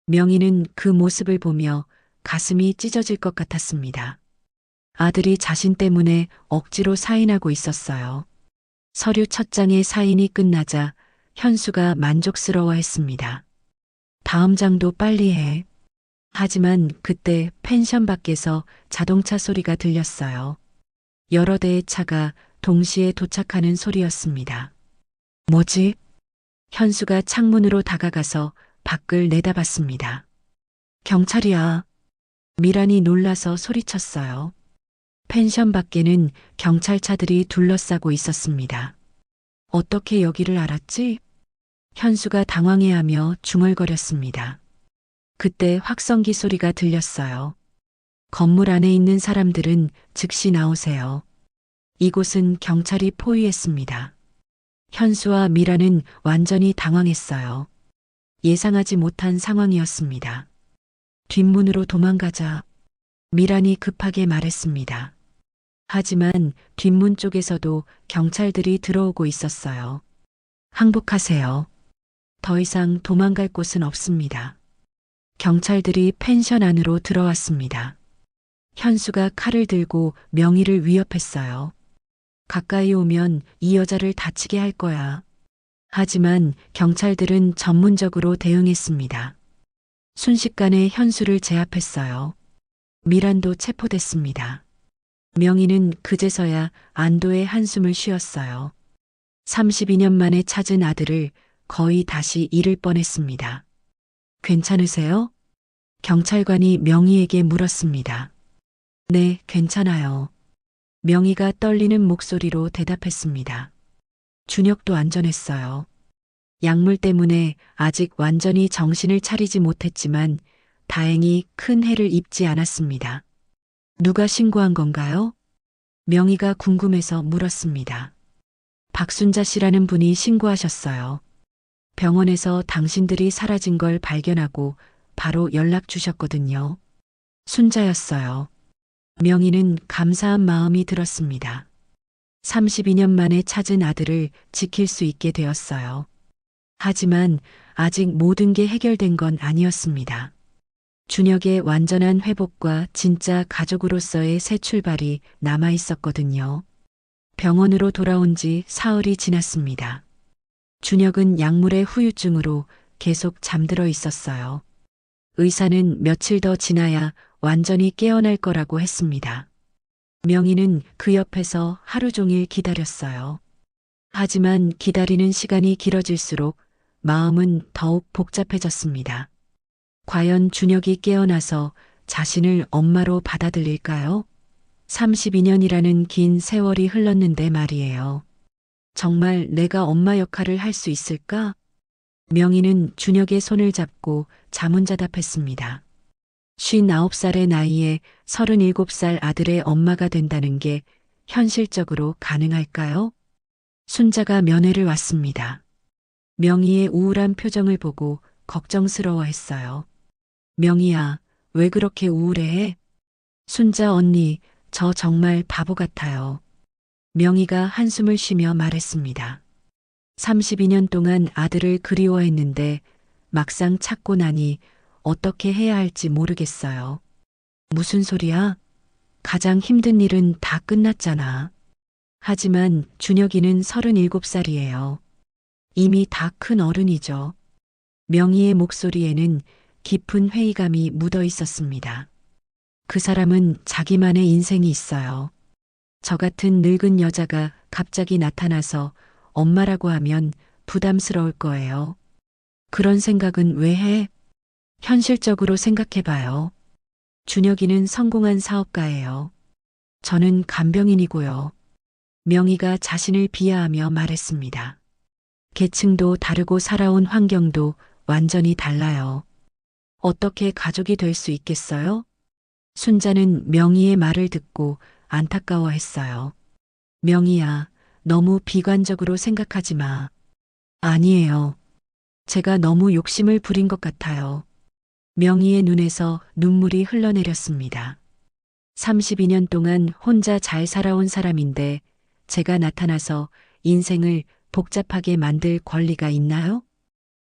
명희는 그 모습을 보며 가슴이 찢어질 것 같았습니다. 아들이 자신 때문에 억지로 사인하고 있었어요. 서류 첫 장의 사인이 끝나자 현수가 만족스러워했습니다. 다음 장도 빨리 해. 하지만 그때 펜션 밖에서 자동차 소리가 들렸어요. 여러 대의 차가 동시에 도착하는 소리였습니다. 뭐지? 현수가 창문으로 다가가서 밖을 내다봤습니다. 경찰이야. 미란이 놀라서 소리쳤어요. 펜션 밖에는 경찰차들이 둘러싸고 있었습니다. 어떻게 여기를 알았지? 현수가 당황해하며 중얼거렸습니다. 그때 확성기 소리가 들렸어요. 건물 안에 있는 사람들은 즉시 나오세요. 이곳은 경찰이 포위했습니다. 현수와 미라는 완전히 당황했어요. 예상하지 못한 상황이었습니다. 뒷문으로 도망가자. 미란이 급하게 말했습니다. 하지만 뒷문 쪽에서도 경찰들이 들어오고 있었어요. 항복하세요. 더 이상 도망갈 곳은 없습니다. 경찰들이 펜션 안으로 들어왔습니다. 현수가 칼을 들고 명희를 위협했어요. 가까이 오면 이 여자를 다치게 할 거야. 하지만 경찰들은 전문적으로 대응했습니다. 순식간에 현수를 제압했어요. 미란도 체포됐습니다. 명희는 그제서야 안도의 한숨을 쉬었어요. 32년 만에 찾은 아들을 거의 다시 잃을 뻔했습니다. 괜찮으세요? 경찰관이 명희에게 물었습니다. 네, 괜찮아요. 명희가 떨리는 목소리로 대답했습니다. 준혁도 안전했어요. 약물 때문에 아직 완전히 정신을 차리지 못했지만 다행히 큰 해를 입지 않았습니다. 누가 신고한 건가요? 명희가 궁금해서 물었습니다. 박순자 씨라는 분이 신고하셨어요. 병원에서 당신들이 사라진 걸 발견하고 바로 연락 주셨거든요. 순자였어요. 명희는 감사한 마음이 들었습니다. 32년 만에 찾은 아들을 지킬 수 있게 되었어요. 하지만 아직 모든 게 해결된 건 아니었습니다. 준혁의 완전한 회복과 진짜 가족으로서의 새 출발이 남아 있었거든요. 병원으로 돌아온 지 사흘이 지났습니다. 준혁은 약물의 후유증으로 계속 잠들어 있었어요. 의사는 며칠 더 지나야 완전히 깨어날 거라고 했습니다. 명희는 그 옆에서 하루 종일 기다렸어요. 하지만 기다리는 시간이 길어질수록 마음은 더욱 복잡해졌습니다. 과연 준혁이 깨어나서 자신을 엄마로 받아들일까요? 32년이라는 긴 세월이 흘렀는데 말이에요. 정말 내가 엄마 역할을 할 수 있을까? 명희는 준혁의 손을 잡고 자문자답했습니다. 59살의 나이에 37살 아들의 엄마가 된다는 게 현실적으로 가능할까요? 순자가 면회를 왔습니다. 명희의 우울한 표정을 보고 걱정스러워했어요. 명희야, 왜 그렇게 우울해? 순자 언니, 저 정말 바보 같아요. 명희가 한숨을 쉬며 말했습니다. 32년 동안 아들을 그리워했는데 막상 찾고 나니 어떻게 해야 할지 모르겠어요. 무슨 소리야? 가장 힘든 일은 다 끝났잖아. 하지만 준혁이는 37살이에요. 이미 다 큰 어른이죠. 명희의 목소리에는 깊은 회의감이 묻어 있었습니다. 그 사람은 자기만의 인생이 있어요. 저 같은 늙은 여자가 갑자기 나타나서 엄마라고 하면 부담스러울 거예요. 그런 생각은 왜 해? 현실적으로 생각해봐요. 준혁이는 성공한 사업가예요. 저는 간병인이고요. 명희가 자신을 비하하며 말했습니다. 계층도 다르고 살아온 환경도 완전히 달라요. 어떻게 가족이 될 수 있겠어요? 순자는 명희의 말을 듣고 안타까워했어요. 명희야, 너무 비관적으로 생각하지 마. 아니에요. 제가 너무 욕심을 부린 것 같아요. 명희의 눈에서 눈물이 흘러내렸습니다. 32년 동안 혼자 잘 살아온 사람인데 제가 나타나서 인생을 복잡하게 만들 권리가 있나요?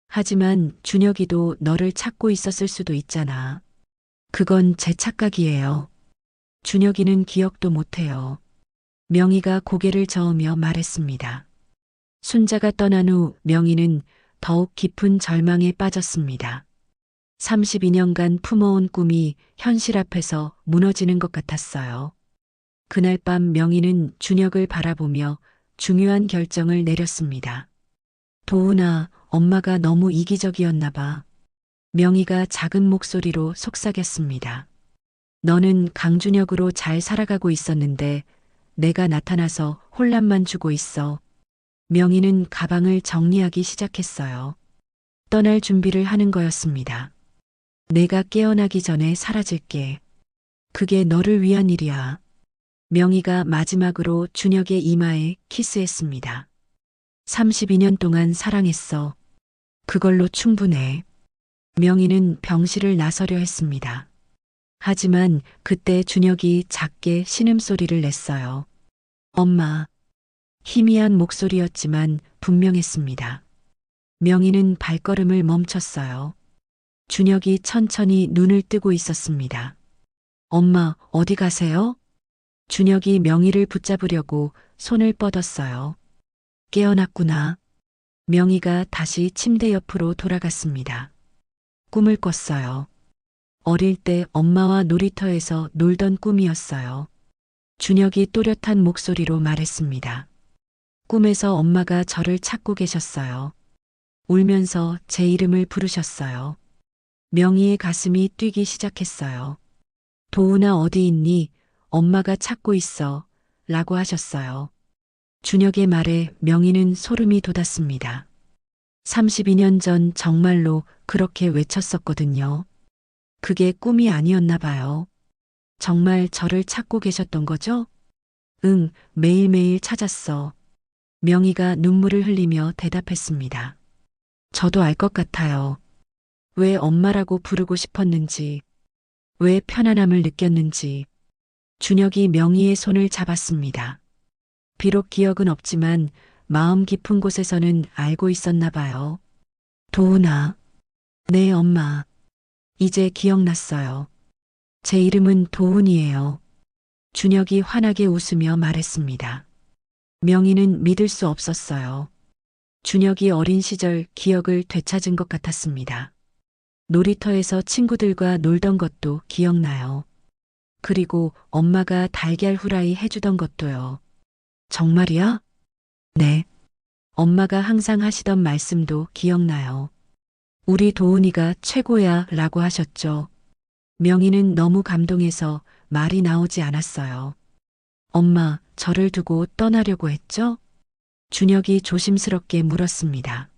하지만 준혁이도 너를 찾고 있었을 수도 있잖아. 그건 제 착각이에요. 준혁이는 기억도 못해요. 명희가 고개를 저으며 말했습니다. 순자가 떠난 후 명희는 더욱 깊은 절망에 빠졌습니다. 32년간 품어온 꿈이 현실 앞에서 무너지는 것 같았어요. 그날 밤 명희는 준혁을 바라보며 중요한 결정을 내렸습니다. 도훈아, 엄마가 너무 이기적이었나 봐. 명희가 작은 목소리로 속삭였습니다. 너는 강준혁으로 잘 살아가고 있었는데 내가 나타나서 혼란만 주고 있어. 명희는 가방을 정리하기 시작했어요. 떠날 준비를 하는 거였습니다. 내가 깨어나기 전에 사라질게. 그게 너를 위한 일이야. 명희가 마지막으로 준혁의 이마에 키스했습니다. 32년 동안 사랑했어. 그걸로 충분해. 명희는 병실을 나서려 했습니다. 하지만 그때 준혁이 작게 신음소리를 냈어요. 엄마. 희미한 목소리였지만 분명했습니다. 명희는 발걸음을 멈췄어요. 준혁이 천천히 눈을 뜨고 있었습니다. 엄마, 어디 가세요? 준혁이 명희를 붙잡으려고 손을 뻗었어요. 깨어났구나. 명희가 다시 침대 옆으로 돌아갔습니다. 꿈을 꿨어요. 어릴 때 엄마와 놀이터에서 놀던 꿈이었어요. 준혁이 또렷한 목소리로 말했습니다. 꿈에서 엄마가 저를 찾고 계셨어요. 울면서 제 이름을 부르셨어요. 명희의 가슴이 뛰기 시작했어요. 도훈아 어디 있니? 엄마가 찾고 있어. 라고 하셨어요. 준혁의 말에 명희는 소름이 돋았습니다. 32년 전 정말로 그렇게 외쳤었거든요. 그게 꿈이 아니었나 봐요. 정말 저를 찾고 계셨던 거죠? 응, 매일매일 찾았어. 명희가 눈물을 흘리며 대답했습니다. 저도 알 것 같아요. 왜 엄마라고 부르고 싶었는지, 왜 편안함을 느꼈는지. 준혁이 명희의 손을 잡았습니다. 비록 기억은 없지만 마음 깊은 곳에서는 알고 있었나 봐요. 도훈아. 네, 엄마. 이제 기억났어요. 제 이름은 도훈이에요. 준혁이 환하게 웃으며 말했습니다. 명희는 믿을 수 없었어요. 준혁이 어린 시절 기억을 되찾은 것 같았습니다. 놀이터에서 친구들과 놀던 것도 기억나요. 그리고 엄마가 달걀 후라이 해주던 것도요. 정말이야? 네. 엄마가 항상 하시던 말씀도 기억나요. 우리 도훈이가 최고야 라고 하셨죠. 명희는 너무 감동해서 말이 나오지 않았어요. 엄마, 저를 두고 떠나려고 했죠? 준혁이 조심스럽게 물었습니다.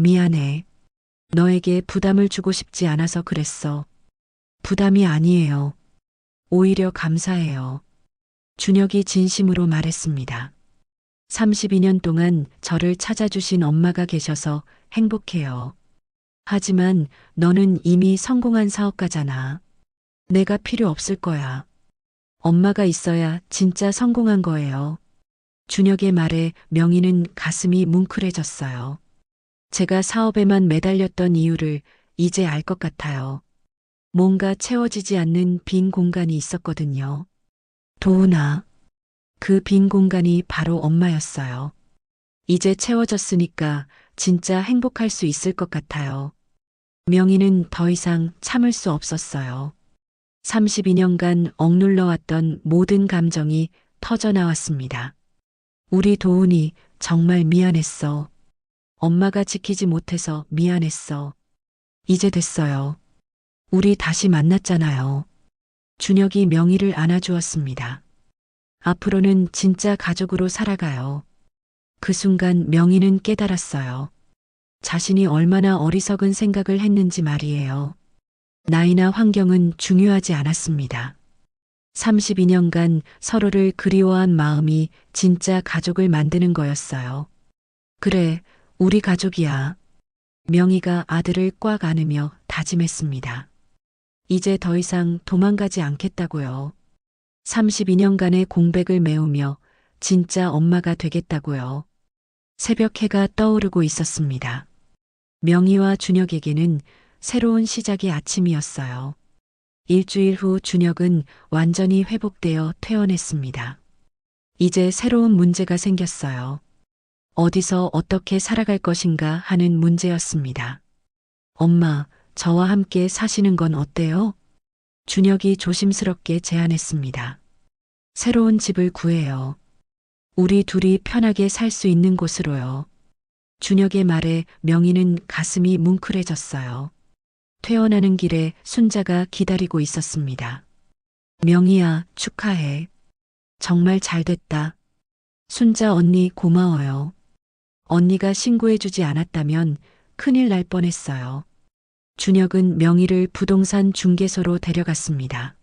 미안해. 너에게 부담을 주고 싶지 않아서 그랬어. 부담이 아니에요. 오히려 감사해요. 준혁이 진심으로 말했습니다. 32년 동안 저를 찾아주신 엄마가 계셔서 행복해요. 하지만 너는 이미 성공한 사업가잖아. 내가 필요 없을 거야. 엄마가 있어야 진짜 성공한 거예요. 준혁의 말에 명희는 가슴이 뭉클해졌어요. 제가 사업에만 매달렸던 이유를 이제 알 것 같아요. 뭔가 채워지지 않는 빈 공간이 있었거든요. 도훈아. 그 빈 공간이 바로 엄마였어요. 이제 채워졌으니까 진짜 행복할 수 있을 것 같아요. 명희는 더 이상 참을 수 없었어요. 32년간 억눌러왔던 모든 감정이 터져나왔습니다. 우리 도훈이 정말 미안했어. 엄마가 지키지 못해서 미안했어. 이제 됐어요. 우리 다시 만났잖아요. 준혁이 명희를 안아주었습니다. 앞으로는 진짜 가족으로 살아가요. 그 순간 명희는 깨달았어요. 자신이 얼마나 어리석은 생각을 했는지 말이에요. 나이나 환경은 중요하지 않았습니다. 32년간 서로를 그리워한 마음이 진짜 가족을 만드는 거였어요. 그래, 우리 가족이야. 명희가 아들을 꽉 안으며 다짐했습니다. 이제 더 이상 도망가지 않겠다고요. 32년간의 공백을 메우며 진짜 엄마가 되겠다고요. 새벽 해가 떠오르고 있었습니다. 명희와 준혁에게는 새로운 시작의 아침이었어요. 일주일 후 준혁은 완전히 회복되어 퇴원했습니다. 이제 새로운 문제가 생겼어요. 어디서 어떻게 살아갈 것인가 하는 문제였습니다. 엄마, 저와 함께 사시는 건 어때요? 준혁이 조심스럽게 제안했습니다. 새로운 집을 구해요. 우리 둘이 편하게 살 수 있는 곳으로요. 준혁의 말에 명희는 가슴이 뭉클해졌어요. 퇴원하는 길에 순자가 기다리고 있었습니다. 명희야, 축하해. 정말 잘 됐다. 순자 언니 고마워요. 언니가 신고해주지 않았다면 큰일 날 뻔했어요. 준혁은 명희를 부동산 중개소로 데려갔습니다.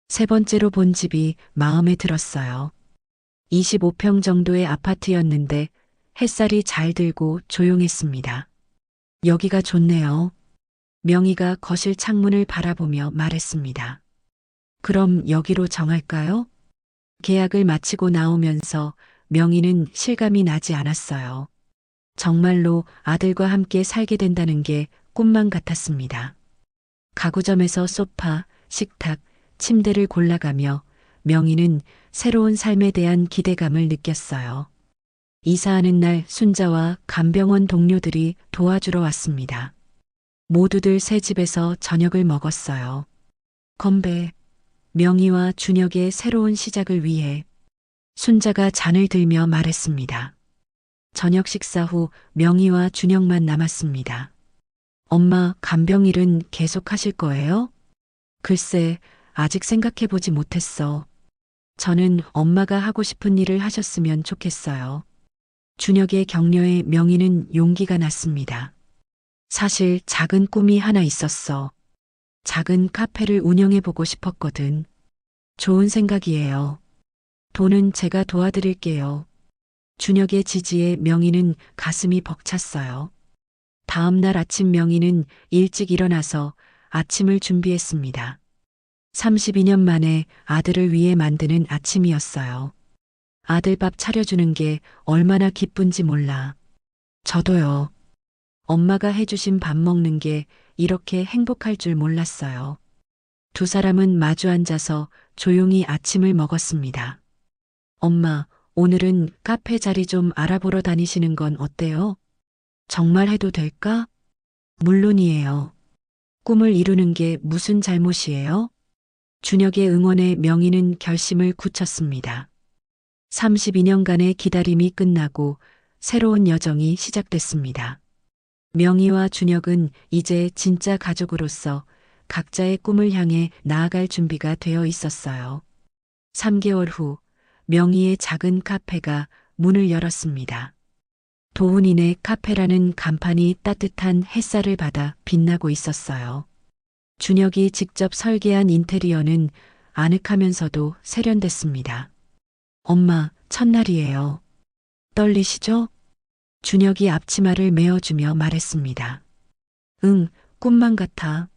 세 번째로 본 집이 마음에 들었어요. 25평 정도의 아파트였는데 햇살이 잘 들고 조용했습니다. 여기가 좋네요. 명희가 거실 창문을 바라보며 말했습니다. 그럼 여기로 정할까요? 계약을 마치고 나오면서 명희는 실감이 나지 않았어요. 정말로 아들과 함께 살게 된다는 게 꿈만 같았습니다. 가구점에서 소파, 식탁, 침대를 골라가며 명희는 새로운 삶에 대한 기대감을 느꼈어요. 이사하는 날 순자와 간병원 동료들이 도와주러 왔습니다. 모두들 새 집에서 저녁을 먹었어요. 건배, 명희와 준혁의 새로운 시작을 위해 순자가 잔을 들며 말했습니다. 저녁 식사 후 명희와 준혁만 남았습니다. 엄마, 간병일은 계속 하실 거예요? 글쎄, 아직 생각해보지 못했어. 저는 엄마가 하고 싶은 일을 하셨으면 좋겠어요. 준혁의 격려에 명희는 용기가 났습니다. 사실 작은 꿈이 하나 있었어. 작은 카페를 운영해보고 싶었거든. 좋은 생각이에요. 돈은 제가 도와드릴게요. 준혁의 지지에 명희는 가슴이 벅찼어요. 다음 날 아침 명희는 일찍 일어나서 아침을 준비했습니다. 32년 만에 아들을 위해 만드는 아침이었어요. 아들 밥 차려주는 게 얼마나 기쁜지 몰라. 저도요. 엄마가 해주신 밥 먹는 게 이렇게 행복할 줄 몰랐어요. 두 사람은 마주 앉아서 조용히 아침을 먹었습니다. 엄마, 오늘은 카페 자리 좀 알아보러 다니시는 건 어때요? 정말 해도 될까? 물론이에요. 꿈을 이루는 게 무슨 잘못이에요? 준혁의 응원에 명희는 결심을 굳혔습니다. 32년간의 기다림이 끝나고 새로운 여정이 시작됐습니다. 명희와 준혁은 이제 진짜 가족으로서 각자의 꿈을 향해 나아갈 준비가 되어 있었어요. 3개월 후 명희의 작은 카페가 문을 열었습니다. 도훈이네 카페라는 간판이 따뜻한 햇살을 받아 빛나고 있었어요. 준혁이 직접 설계한 인테리어는 아늑하면서도 세련됐습니다. 엄마, 첫날이에요. 떨리시죠? 준혁이 앞치마를 메어주며 말했습니다. 응, 꿈만 같아.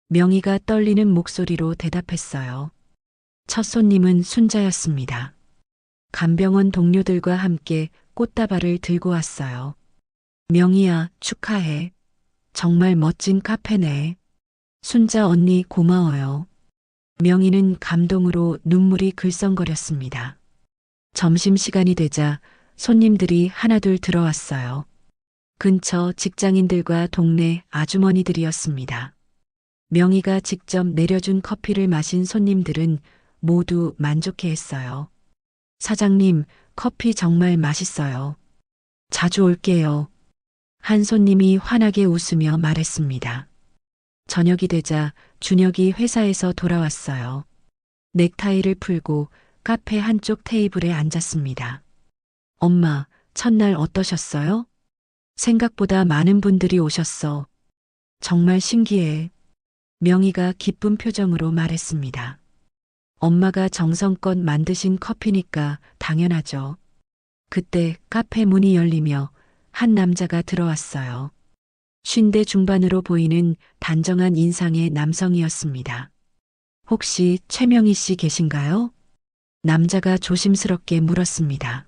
명희가 떨리는 목소리로 대답했어요. 첫 손님은 순자였습니다. 간병원 동료들과 함께 꽃다발을 들고 왔어요. 명희야, 축하해. 정말 멋진 카페네. 순자 언니 고마워요. 명희는 감동으로 눈물이 글썽거렸습니다. 점심시간이 되자 손님들이 하나둘 들어왔어요. 근처 직장인들과 동네 아주머니들이었습니다. 명희가 직접 내려준 커피를 마신 손님들은 모두 만족해했어요. 사장님, 커피 정말 맛있어요. 자주 올게요. 한 손님이 환하게 웃으며 말했습니다. 저녁이 되자 준혁이 회사에서 돌아왔어요. 넥타이를 풀고 카페 한쪽 테이블에 앉았습니다. 엄마, 첫날 어떠셨어요? 생각보다 많은 분들이 오셨어. 정말 신기해. 명희가 기쁜 표정으로 말했습니다. 엄마가 정성껏 만드신 커피니까 당연하죠. 그때 카페 문이 열리며 한 남자가 들어왔어요. 50대 중반으로 보이는 단정한 인상의 남성이었습니다. 혹시 최명희 씨 계신가요? 남자가 조심스럽게 물었습니다.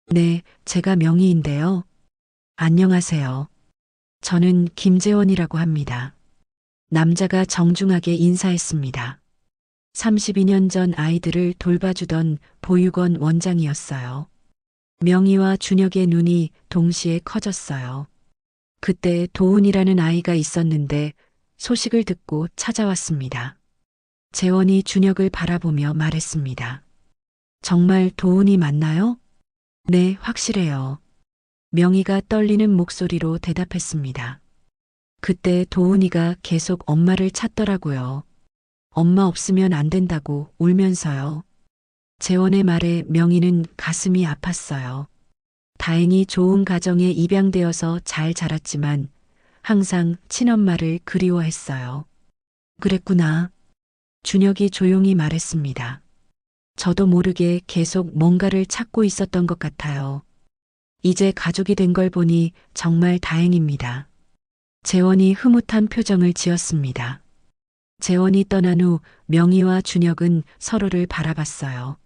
네, 제가 명희인데요. 안녕하세요. 저는 김재원이라고 합니다. 남자가 정중하게 인사했습니다. 32년 전 아이들을 돌봐주던 보육원 원장이었어요. 명희와 준혁의 눈이 동시에 커졌어요. 그때 도훈이라는 아이가 있었는데 소식을 듣고 찾아왔습니다. 재원이 준혁을 바라보며 말했습니다. 정말 도훈이 맞나요? 네, 확실해요. 명희가 떨리는 목소리로 대답했습니다. 그때 도훈이가 계속 엄마를 찾더라고요. 엄마 없으면 안 된다고 울면서요. 재원의 말에 명희는 가슴이 아팠어요. 다행히 좋은 가정에 입양되어서 잘 자랐지만 항상 친엄마를 그리워했어요. 그랬구나. 준혁이 조용히 말했습니다. 저도 모르게 계속 뭔가를 찾고 있었던 것 같아요. 이제 가족이 된 걸 보니 정말 다행입니다. 재원이 흐뭇한 표정을 지었습니다. 재원이 떠난 후 명희와 준혁은 서로를 바라봤어요.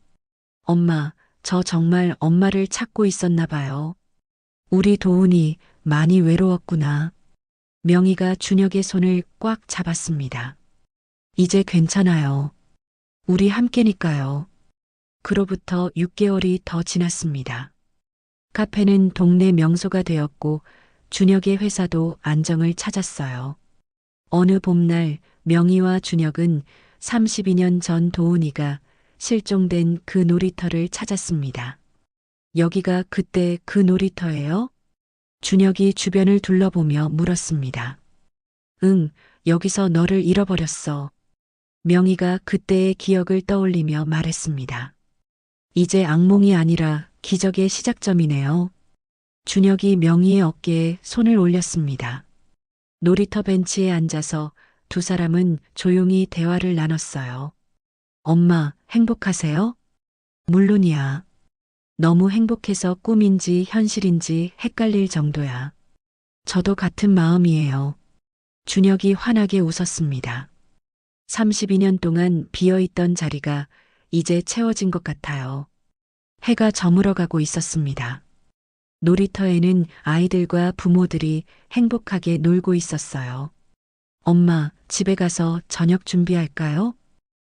엄마, 저 정말 엄마를 찾고 있었나 봐요. 우리 도훈이 많이 외로웠구나. 명희가 준혁의 손을 꽉 잡았습니다. 이제 괜찮아요. 우리 함께니까요. 그로부터 6개월이 더 지났습니다. 카페는 동네 명소가 되었고 준혁의 회사도 안정을 찾았어요. 어느 봄날 명희와 준혁은 32년 전 도훈이가 실종된 그 놀이터를 찾았습니다. 여기가 그때 그 놀이터예요? 준혁이 주변을 둘러보며 물었습니다. 응, 여기서 너를 잃어버렸어. 명희가 그때의 기억을 떠올리며 말했습니다. 이제 악몽이 아니라 기적의 시작점이네요. 준혁이 명희의 어깨에 손을 올렸습니다. 놀이터 벤치에 앉아서 두 사람은 조용히 대화를 나눴어요. 엄마, 행복하세요? 물론이야. 너무 행복해서 꿈인지 현실인지 헷갈릴 정도야. 저도 같은 마음이에요. 준혁이 환하게 웃었습니다. 32년 동안 비어있던 자리가 이제 채워진 것 같아요. 해가 저물어가고 있었습니다. 놀이터에는 아이들과 부모들이 행복하게 놀고 있었어요. 엄마, 집에 가서 저녁 준비할까요?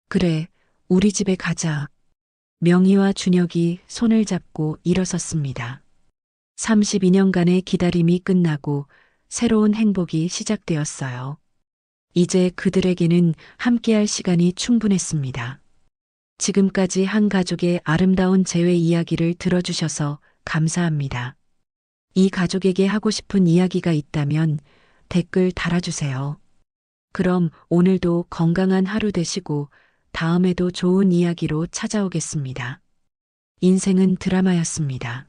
그래, 우리 집에 가자. 명희와 준혁이 손을 잡고 일어섰습니다. 32년간의 기다림이 끝나고 새로운 행복이 시작되었어요. 이제 그들에게는 함께할 시간이 충분했습니다. 지금까지 한 가족의 아름다운 재회 이야기를 들어주셔서 감사합니다. 이 가족에게 하고 싶은 이야기가 있다면 댓글 달아주세요. 그럼 오늘도 건강한 하루 되시고 다음에도 좋은 이야기로 찾아오겠습니다. 인생은 드라마였습니다.